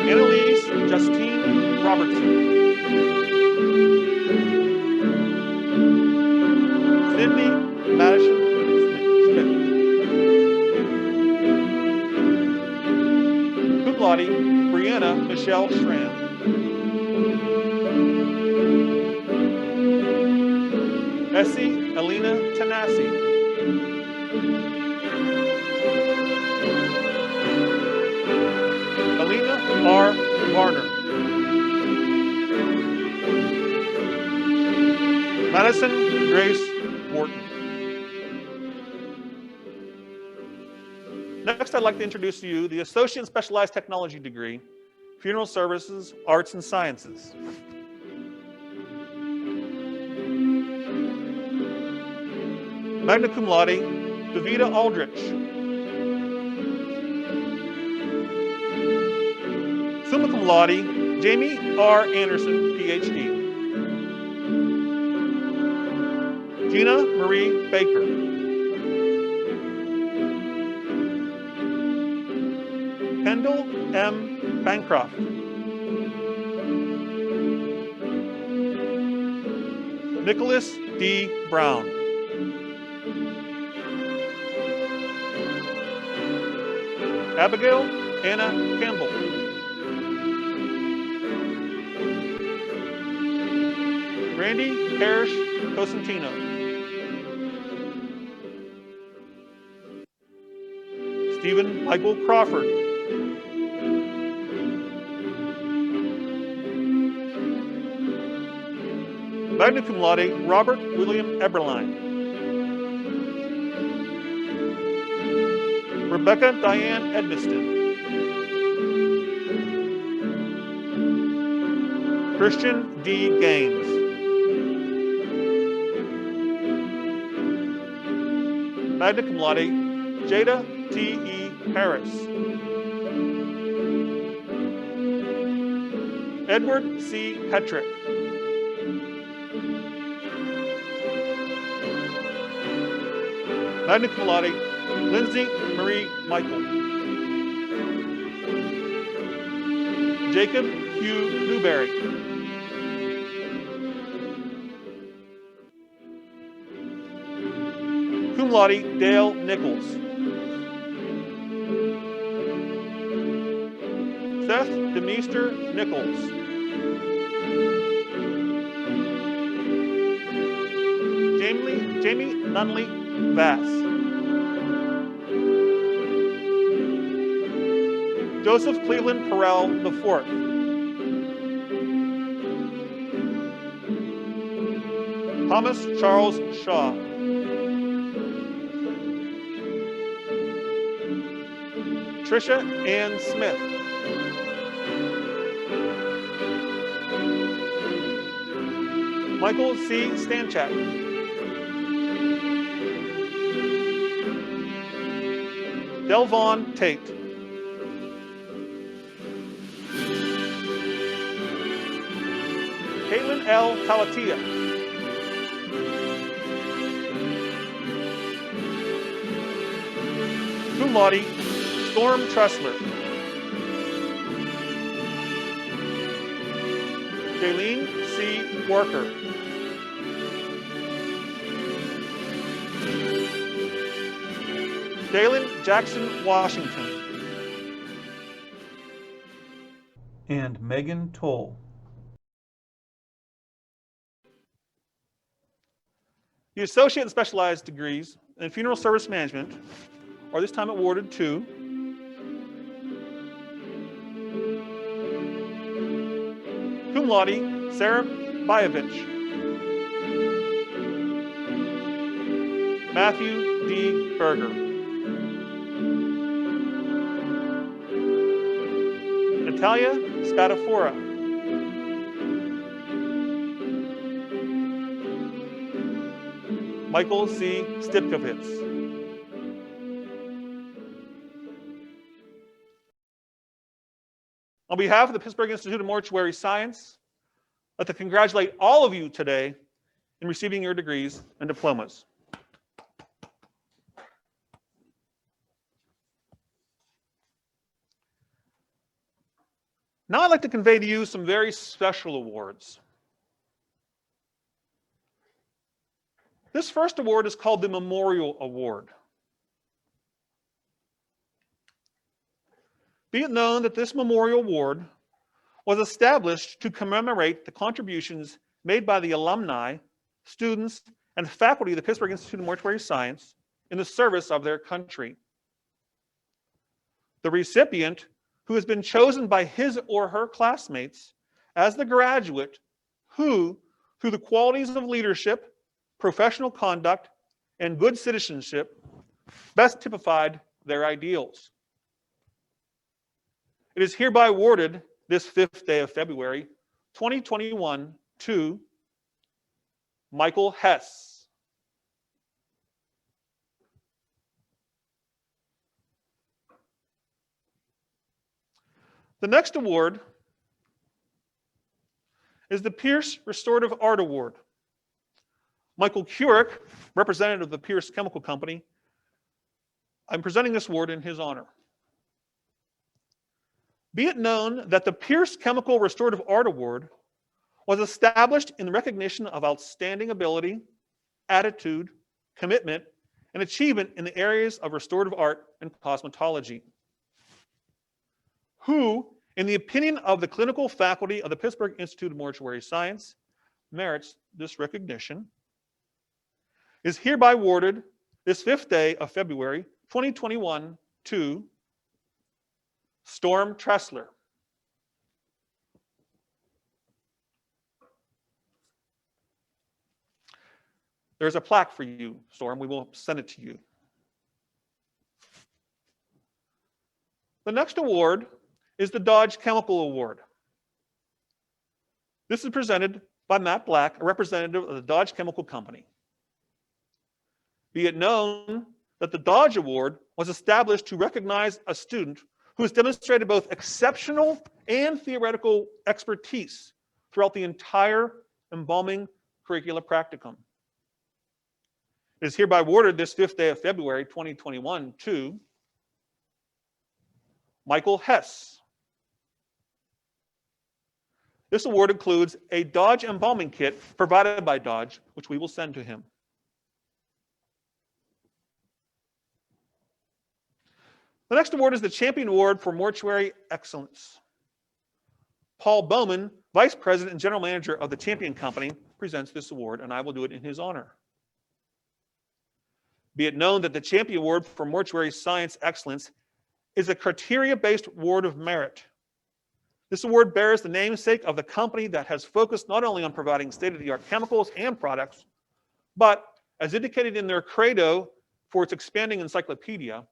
Annalise Justine Robertson. Sydney Madison Smith. Cum laude, Brianna Michelle Schramm. Essie Alina Tanasi. Madison Grace Wharton. Next, I'd like to introduce to you the Associate and Specialized Technology degree, Funeral Services, Arts and Sciences. Magna cum laude, Davida Aldrich. Summa cum laude, Jamie R. Anderson, PhD. Gina Marie Baker. Kendall M. Bancroft. Nicholas D. Brown. Abigail Anna Campbell. Randy Parrish Cosentino. Stephen Michael Crawford. Magna cum laude, Robert William Eberlein. Rebecca Diane Edmundston. Christian D. Gaines. Magna cum laude, Jada T.E. Harris. Edward C. Hetrick. Magna cum laude, Lindsay Marie Michael. Jacob Hugh Newberry. Cum laude, Dale Nichols. Seth Demeester Nichols. Jamie Nunley Vass. Joseph Cleveland Perrell IV. Thomas Charles Shaw. Tricia Ann Smith. Michael C. Stanchak. Delvon Tate. Caitlin L. Talatia. Cum laude, Storm Tressler. Jaylene C. Worker. Dalen Jackson Washington. And Megan Toll. The Associate and Specialized degrees in Funeral Service Management are this time awarded to cum laude, Sarah Bayevich. Matthew D. Berger. Natalia Spadafora. Michael C. Stipkovitz. On behalf of the Pittsburgh Institute of Mortuary Science, I'd like to congratulate all of you today in receiving your degrees and diplomas. Now I'd like to convey to you some very special awards. This first award is called the Memorial Award. Be it known that this Memorial Award was established to commemorate the contributions made by the alumni, students, and faculty of the Pittsburgh Institute of Mortuary Science in the service of their country. The recipient, who has been chosen by his or her classmates as the graduate who, through the qualities of leadership, professional conduct, and good citizenship best typified their ideals. It is hereby awarded this 5th day of February, 2021 to Michael Hess. The next award is the Pierce Restorative Art Award. Michael Keurig, representative of the Pierce Chemical Company, I'm presenting this award in his honor. Be it known that the Pierce Chemical Restorative Art Award was established in recognition of outstanding ability, attitude, commitment, and achievement in the areas of restorative art and cosmetology. Who, in the opinion of the clinical faculty of the Pittsburgh Institute of Mortuary Science, merits this recognition, is hereby awarded this 5th day of February, 2021 to Storm Tressler. There's a plaque for you, Storm. We will send it to you. The next award is the Dodge Chemical Award. This is presented by Matt Black, a representative of the Dodge Chemical Company. Be it known that the Dodge Award was established to recognize a student who has demonstrated both exceptional and theoretical expertise throughout the entire embalming curricula practicum. It is hereby awarded this 5th day of February, 2021 to Michael Hess. This award includes a Dodge embalming kit provided by Dodge, which we will send to him. The next award is the Champion Award for Mortuary Excellence. Paul Bowman, Vice President and General Manager of the Champion Company, presents this award, and I will do it in his honor. Be it known that the Champion Award for Mortuary Science Excellence is a criteria-based award of merit. This award bears the namesake of the company that has focused not only on providing state-of-the-art chemicals and products, but, as indicated in their credo for its expanding encyclopedia,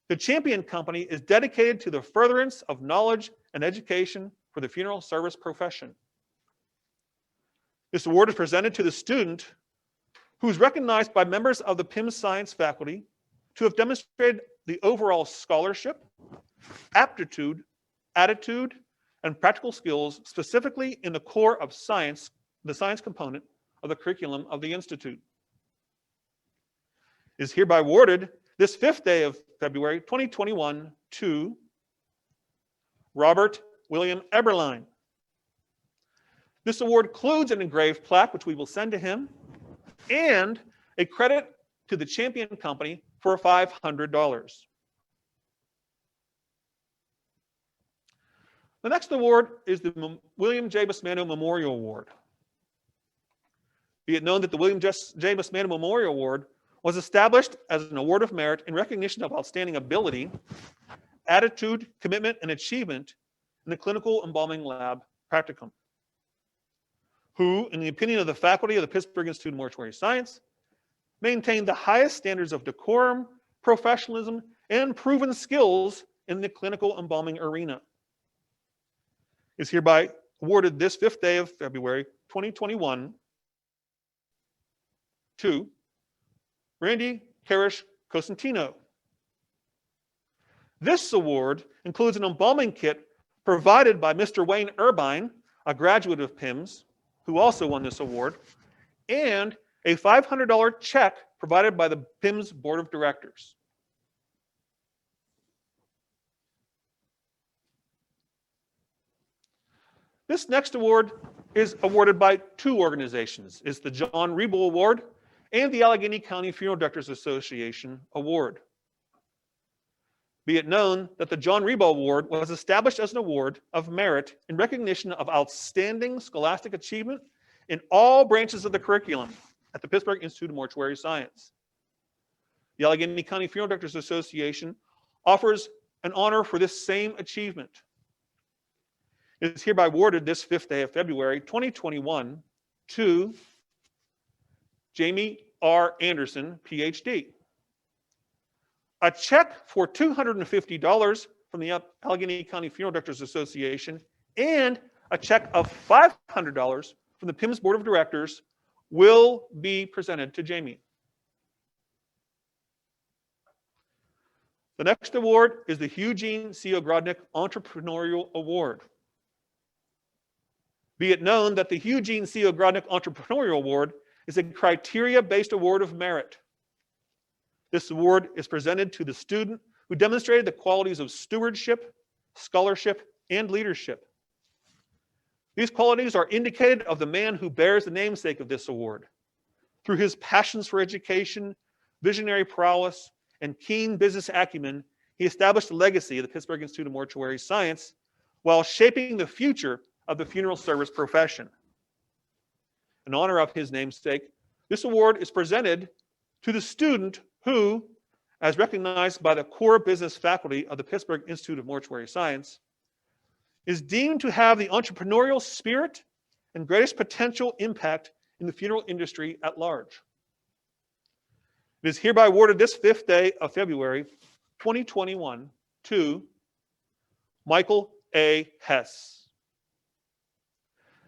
the Champion Company is dedicated to the furtherance of knowledge and education for the funeral service profession. This award is presented to the student who is recognized by members of the PIMS science faculty to have demonstrated the overall scholarship, aptitude, attitude, and practical skills specifically in the core of science, the science component of the curriculum of the Institute. It is hereby awarded this 5th day of February, 2021 to Robert William Eberlein. This award includes an engraved plaque, which we will send to him, and a credit to the Champion Company for $500. The next award is the William J. Bismanov Memorial Award. Be it known that the William J. Bismanov Memorial Award was established as an award of merit in recognition of outstanding ability, attitude, commitment, and achievement in the clinical embalming lab practicum. Who, in the opinion of the faculty of the Pittsburgh Institute of Mortuary Science, maintained the highest standards of decorum, professionalism, and proven skills in the clinical embalming arena. Is hereby awarded this 5th day of February, 2021 to Randy Karish Cosentino. This award includes an embalming kit provided by Mr. Wayne Irvine, a graduate of PIMS, who also won this award, and a $500 check provided by the PIMS Board of Directors. This next award is awarded by 2 organizations. It's the John Riebel Award and the Allegheny County Funeral Directors Association Award. Be it known that the John Riebel Award was established as an award of merit in recognition of outstanding scholastic achievement in all branches of the curriculum at the Pittsburgh Institute of Mortuary Science. The Allegheny County Funeral Directors Association offers an honor for this same achievement. It is hereby awarded this 5th day of February, 2021 to Jamie R. Anderson, PhD. A check for $250 from the Allegheny County Funeral Directors Association and a check of $500 from the PIMS Board of Directors will be presented to Jamie. The next award is the Eugene C. Grodnick Entrepreneurial Award. Be it known that the Eugene C. Grodnick Entrepreneurial Award is a criteria-based award of merit. This award is presented to the student who demonstrated the qualities of stewardship, scholarship, and leadership. These qualities are indicated of the man who bears the namesake of this award. Through his passions for education, visionary prowess, and keen business acumen, he established a legacy of the Pittsburgh Institute of Mortuary Science while shaping the future of the funeral service profession. In honor of his namesake, this award is presented to the student who, as recognized by the core business faculty of the Pittsburgh Institute of Mortuary Science, is deemed to have the entrepreneurial spirit and greatest potential impact in the funeral industry at large. It is hereby awarded this 5th day of February 2021 to Michael A. Hess.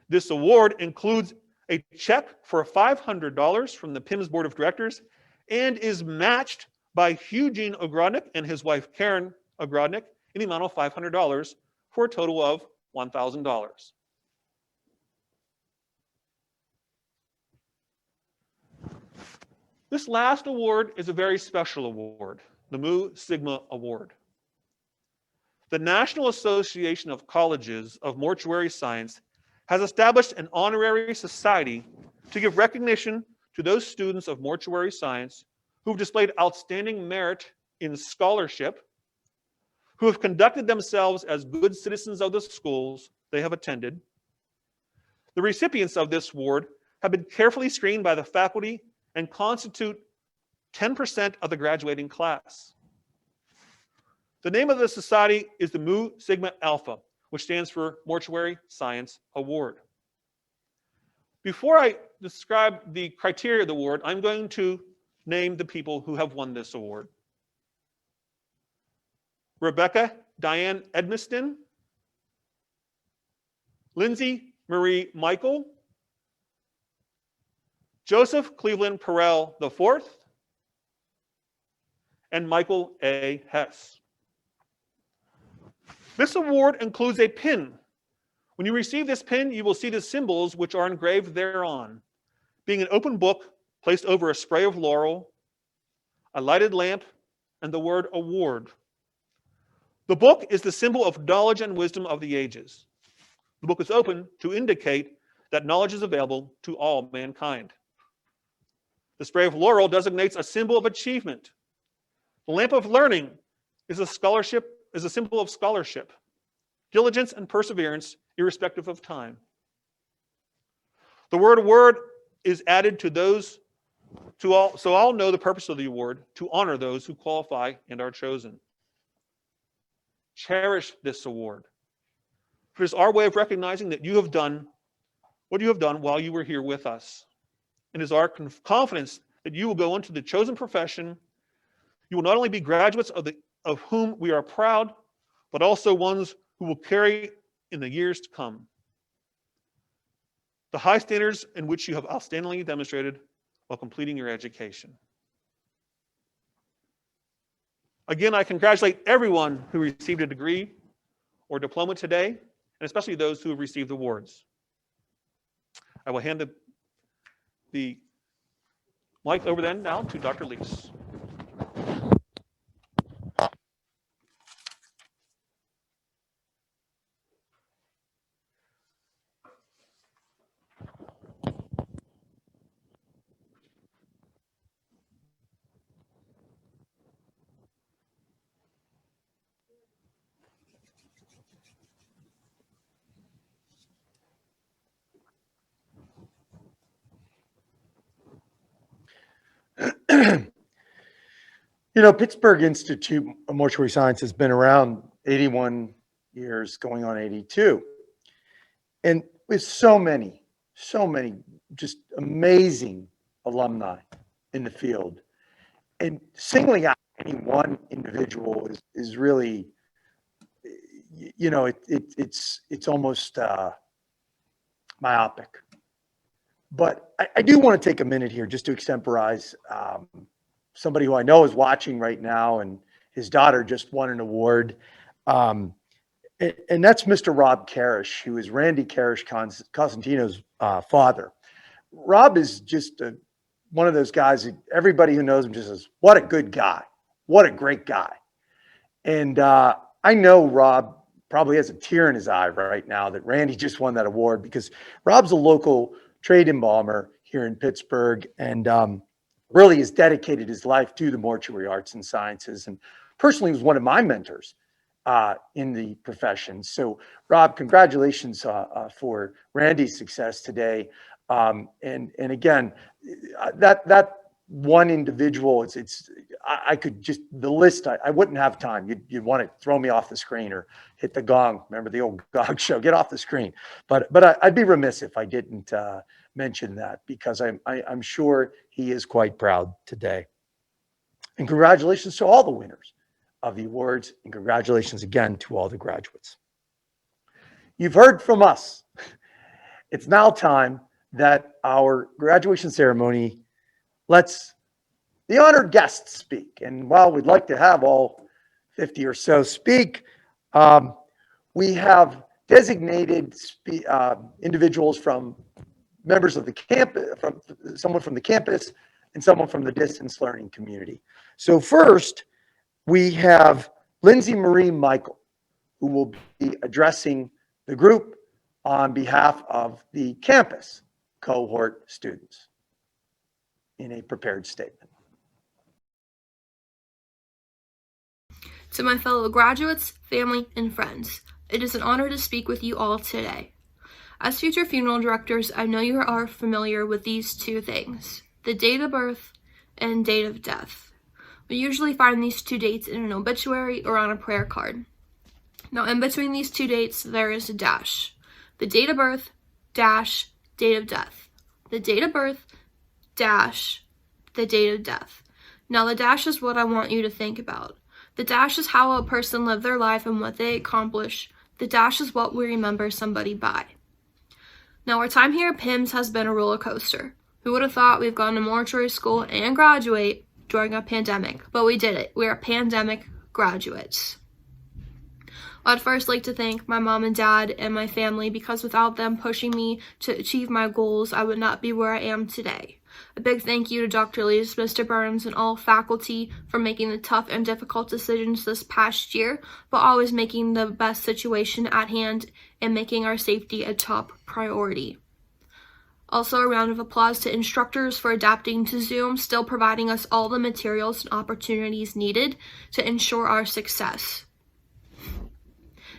This award includes a check for $500 from the PIMS Board of Directors and is matched by Eugene Grodnick and his wife Karen Grodnick in the amount of $500 for a total of $1,000. This last award is a very special award, the Moo Sigma Award. The National Association of Colleges of Mortuary Science has established an honorary society to give recognition to those students of mortuary science who have displayed outstanding merit in scholarship, who have conducted themselves as good citizens of the schools they have attended. The recipients of this award have been carefully screened by the faculty and constitute 10% of the graduating class. The name of the society is the Moo Sigma Alpha, which stands for Mortuary Science Award. Before I describe the criteria of the award, I'm going to name the people who have won this award. Rebecca Diane Edmundston, Lindsay Marie Michael, Joseph Cleveland Perel IV, and Michael A. Hess. This award includes a pin. When you receive this pin, you will see the symbols which are engraved thereon, being an open book placed over a spray of laurel, a lighted lamp, and the word award. The book is the symbol of knowledge and wisdom of the ages. The book is open to indicate that knowledge is available to all mankind. The spray of laurel designates a symbol of achievement. The lamp of learning is a symbol of scholarship, diligence and perseverance, irrespective of time. The word award is added to those so all know the purpose of the award, to honor those who qualify and are chosen. Cherish this award. It is our way of recognizing that you have done what you have done while you were here with us. It is our confidence that you will go into the chosen profession. You will not only be graduates of whom we are proud, but also ones who will carry in the years to come the high standards in which you have outstandingly demonstrated while completing your education. Again, I congratulate everyone who received a degree or diploma today, and especially those who have received awards. I will hand the mic over then now to Dr. Lees. You know, Pittsburgh Institute of Mortuary Science has been around 81 years, going on 82. And with so many just amazing alumni in the field. And singling out any one individual is really, it's almost myopic. But I do want to take a minute here just to extemporize somebody who I know is watching right now, and his daughter just won an award. And that's Mr. Rob Karish, who is Randy Karish Cosentino's father. Rob is just one of those guys that everybody who knows him just says, what a good guy. What a great guy. And I know Rob probably has a tear in his eye right now that Randy just won that award, because Rob's a local trade embalmer here in Pittsburgh, and really has dedicated his life to the mortuary arts and sciences, and personally was one of my mentors in the profession. So Rob, congratulations for Randy's success today. And again, that one individual, I could just, the list, I wouldn't have time. You'd want to throw me off the screen or hit the gong. Remember the old gong show, get off the screen. But I'd be remiss if I didn't mention that, because I'm sure he is quite proud today. And congratulations to all the winners of the awards, and congratulations again to all the graduates. You've heard from us. It's now time that our graduation ceremony lets the honored guests speak. And while we'd like to have all 50 or so speak, we have designated individuals from members of the campus, from someone from the campus and someone from the distance learning community. So first, we have Lindsay Marie Michael, who will be addressing the group on behalf of the campus cohort students in a prepared statement. To my fellow graduates, family, and friends, it is an honor to speak with you all today. As future funeral directors, I know you are familiar with these two things, the date of birth and date of death. We usually find these two dates in an obituary or on a prayer card. Now, in between these two dates, there is a dash. The date of birth, dash, date of death. The date of birth, dash, the date of death. Now, the dash is what I want you to think about. The dash is how a person lived their life and what they accomplished. The dash is what we remember somebody by. Now, our time here at PIMS has been a roller coaster. Who would have thought we've gone to mortuary school and graduate during a pandemic? But we did it. We are pandemic graduates. I'd first like to thank my mom and dad and my family, because without them pushing me to achieve my goals, I would not be where I am today. A big thank you to Dr. Lees, Mr. Burns, and all faculty for making the tough and difficult decisions this past year, but always making the best situation at hand and making our safety a top priority. Also, a round of applause to instructors for adapting to Zoom, still providing us all the materials and opportunities needed to ensure our success.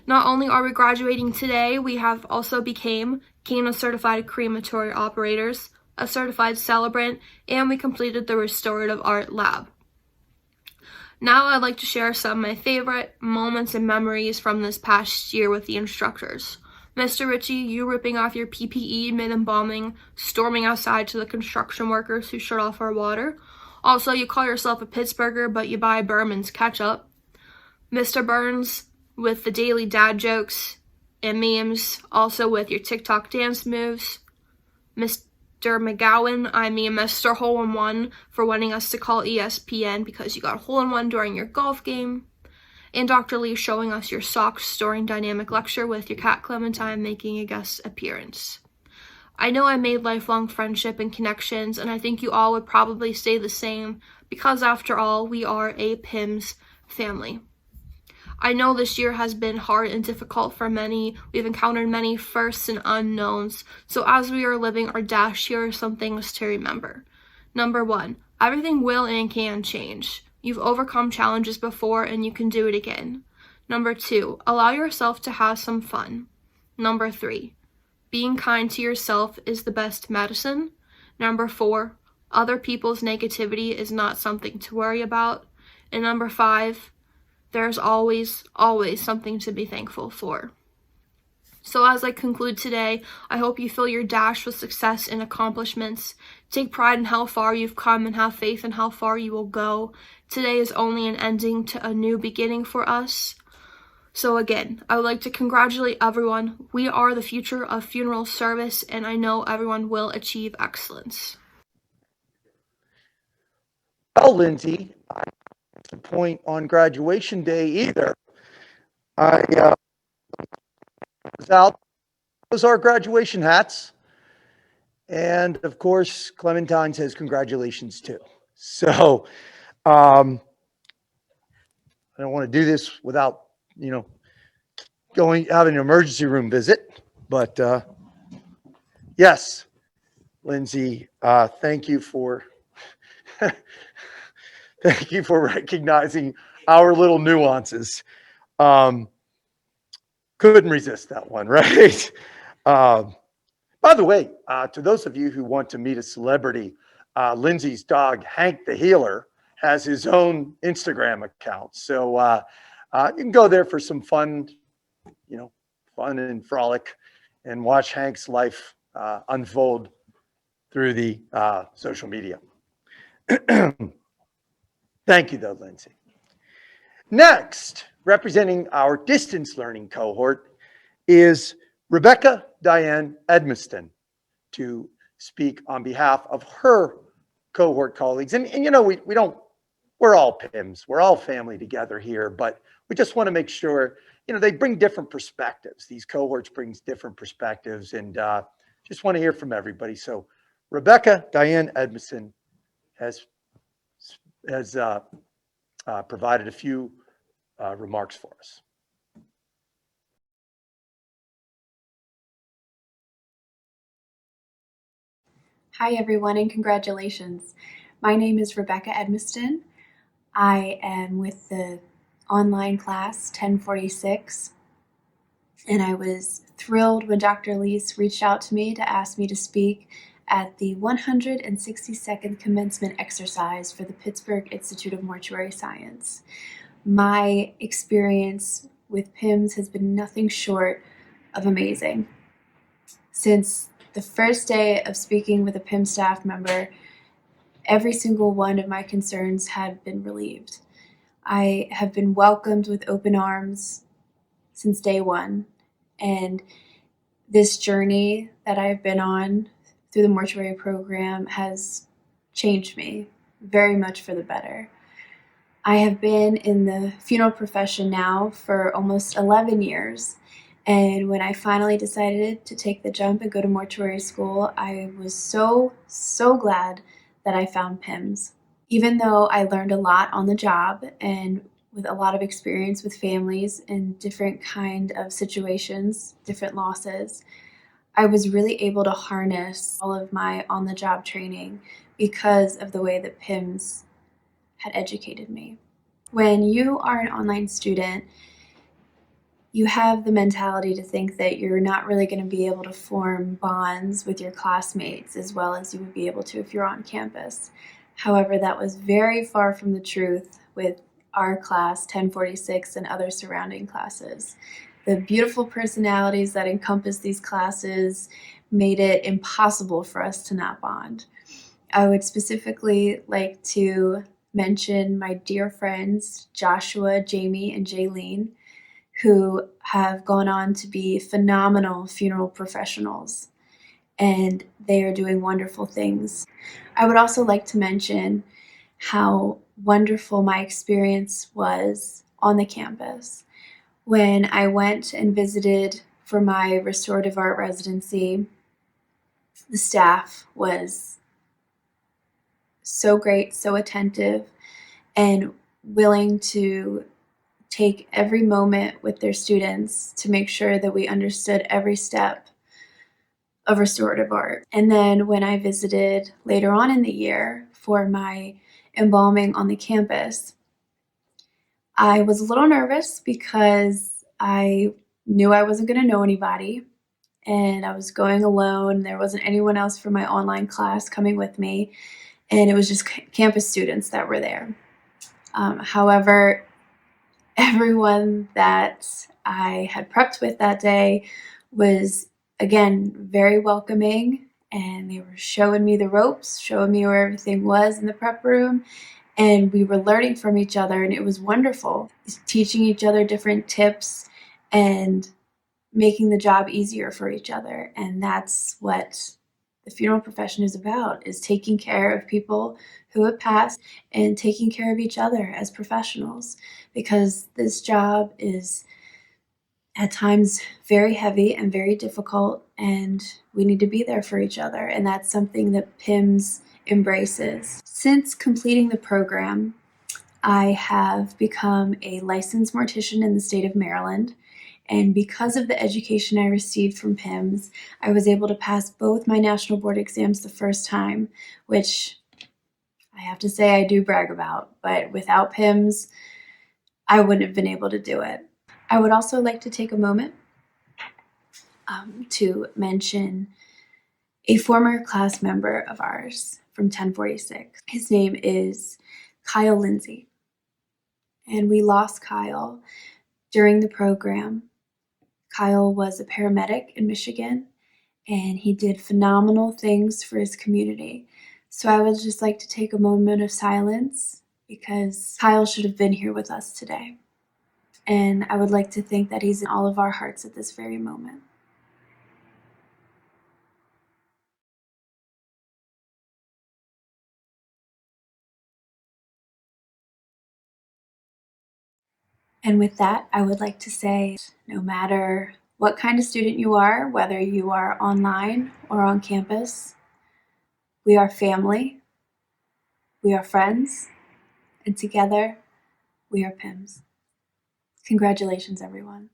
Not only are we graduating today, we have also became Keynote certified crematory operators, a certified celebrant, and we completed the restorative art lab. Now I'd like to share some of my favorite moments and memories from this past year with the instructors. Mr. Ritchie, you ripping off your PPE mid-embalming, storming outside to the construction workers who shut off our water. Also, you call yourself a Pittsburgher, but you buy Berman's ketchup. Mr. Burns with the daily dad jokes and memes, also with your TikTok dance moves. Mr. Mr. Hole-in-One for wanting us to call ESPN because you got a hole-in-one during your golf game. And Dr. Lee showing us your socks during dynamic lecture with your cat Clementine making a guest appearance. I know I made lifelong friendship and connections, and I think you all would probably say the same, because after all, we are a PIMS family. I know this year has been hard and difficult for many. We've encountered many firsts and unknowns. So as we are living our dash, here are some things to remember. Number 1, everything will and can change. You've overcome challenges before and you can do it again. Number 2, allow yourself to have some fun. Number 3, being kind to yourself is the best medicine. Number 4, other people's negativity is not something to worry about. And number 5, there's always something to be thankful for. So as I conclude today, I hope you fill your dash with success and accomplishments. Take pride in how far you've come and have faith in how far you will go. Today is only an ending to a new beginning for us. So again, I would like to congratulate everyone. We are the future of funeral service, and I know everyone will achieve excellence. Well, Lindsay, I didn't disappoint on graduation day either. I was out. Those are graduation hats. And of course, Clementine says congratulations too. So I don't want to do this without, having an emergency room visit. But yes, Lindsay, thank you for recognizing our little nuances. Couldn't resist that one, right? By the way, to those of you who want to meet a celebrity, Lindsay's dog, Hank the Healer, has his own Instagram account. So you can go there for some fun and frolic and watch Hank's life unfold through the social media. Thank you, though, Lindsay. Next, representing our distance learning cohort is Rebecca Diane Edmundston to speak on behalf of her cohort colleagues. And we're all PIMS, we're all family together here, but we just want to make sure, they bring different perspectives. These cohorts brings different perspectives, and just want to hear from everybody. So Rebecca Diane Edmundston has provided a few remarks for us. Hi everyone, and congratulations. My name is Rebecca Edmundston. I am with the online class 1046, and I was thrilled when Dr. Leese reached out to me to ask me to speak at the 162nd commencement exercise for the Pittsburgh Institute of Mortuary Science. My experience with PIMS has been nothing short of amazing. Since the first day of speaking with a PIMS staff member, every single one of my concerns had been relieved. I have been welcomed with open arms since day one, and this journey that I've been on through the mortuary program has changed me very much for the better. I have been in the funeral profession now for almost 11 years, and when I finally decided to take the jump and go to mortuary school, I was so glad that I found PIMS. Even though I learned a lot on the job and with a lot of experience with families in different kind of situations, different losses, I was really able to harness all of my on-the-job training because of the way that PIMS had educated me. When you are an online student, you have the mentality to think that you're not really going to be able to form bonds with your classmates as well as you would be able to if you're on campus. However, that was very far from the truth with our class, 1046, and other surrounding classes. The beautiful personalities that encompass these classes made it impossible for us to not bond. I would specifically like to mention my dear friends, Joshua, Jamie, and Jaylene, who have gone on to be phenomenal funeral professionals, and they are doing wonderful things. I would also like to mention how wonderful my experience was on the campus. When I went and visited for my restorative art residency, the staff was so great, so attentive, and willing to take every moment with their students to make sure that we understood every step of restorative art. And then when I visited later on in the year for my embalming on the campus, I was a little nervous because I knew I wasn't going to know anybody, and I was going alone. There wasn't anyone else from my online class coming with me, and it was just campus students that were there. However, everyone that I had prepped with that day was, again, very welcoming, and they were showing me the ropes, showing me where everything was in the prep room, and we were learning from each other, and it was wonderful, teaching each other different tips and making the job easier for each other. And that's what the funeral profession is about, is taking care of people who have passed and taking care of each other as professionals, because this job is at times very heavy and very difficult, and we need to be there for each other. And that's something that PIMS embraces. Since completing the program, I have become a licensed mortician in the state of Maryland. And because of the education I received from PIMS, I was able to pass both my national board exams the first time, which I have to say I do brag about. But without PIMS, I wouldn't have been able to do it. I would also like to take a moment to mention a former class member of ours from 1046. His name is Kyle Lindsay. And we lost Kyle during the program. Kyle was a paramedic in Michigan, and he did phenomenal things for his community. So I would just like to take a moment of silence, because Kyle should have been here with us today. And I would like to think that he's in all of our hearts at this very moment. And with that, I would like to say, no matter what kind of student you are, whether you are online or on campus, we are family, we are friends, and together we are PIMS. Congratulations, everyone.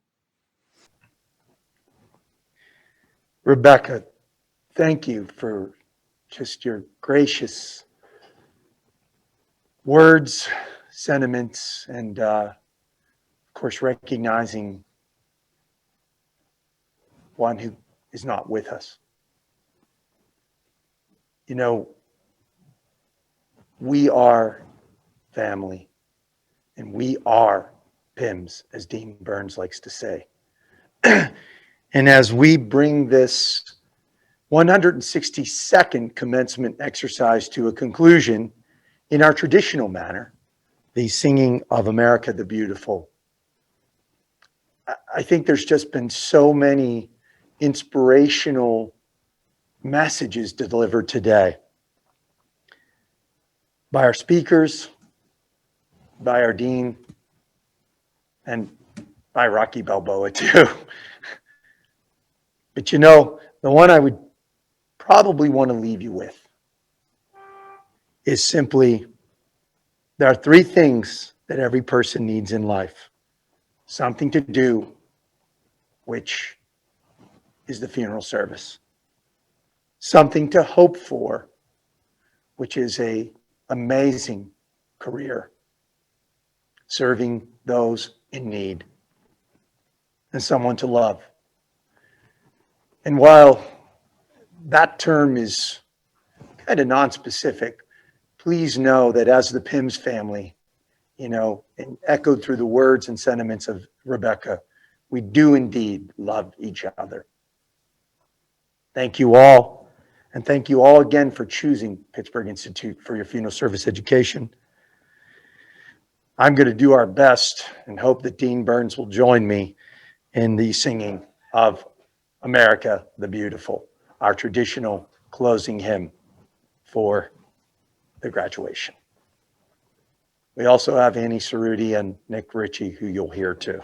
Rebecca, thank you for just your gracious words, sentiments, and of course, recognizing one who is not with us. You know, we are family, and we are PIMS, as Dean Burns likes to say. And as we bring this 162nd commencement exercise to a conclusion in our traditional manner, the singing of America the Beautiful, I think there's just been so many inspirational messages delivered today by our speakers, by our dean, and by Rocky Balboa too. But you know, the one I would probably want to leave you with is simply, there are three things that every person needs in life. Something to do, which is the funeral service. Something to hope for, which is an amazing career, serving those in need. And someone to love. And while that term is kind of non-specific, please know that as the PIMS family, you know, and echoed through the words and sentiments of Rebecca, we do indeed love each other. Thank you all. And thank you all again for choosing Pittsburgh Institute for your funeral service education. I'm going to do our best and hope that Dean Burns will join me in the singing of America the Beautiful, our traditional closing hymn for the graduation. We also have Annie Cerruti and Nick Ritchie, who you'll hear too.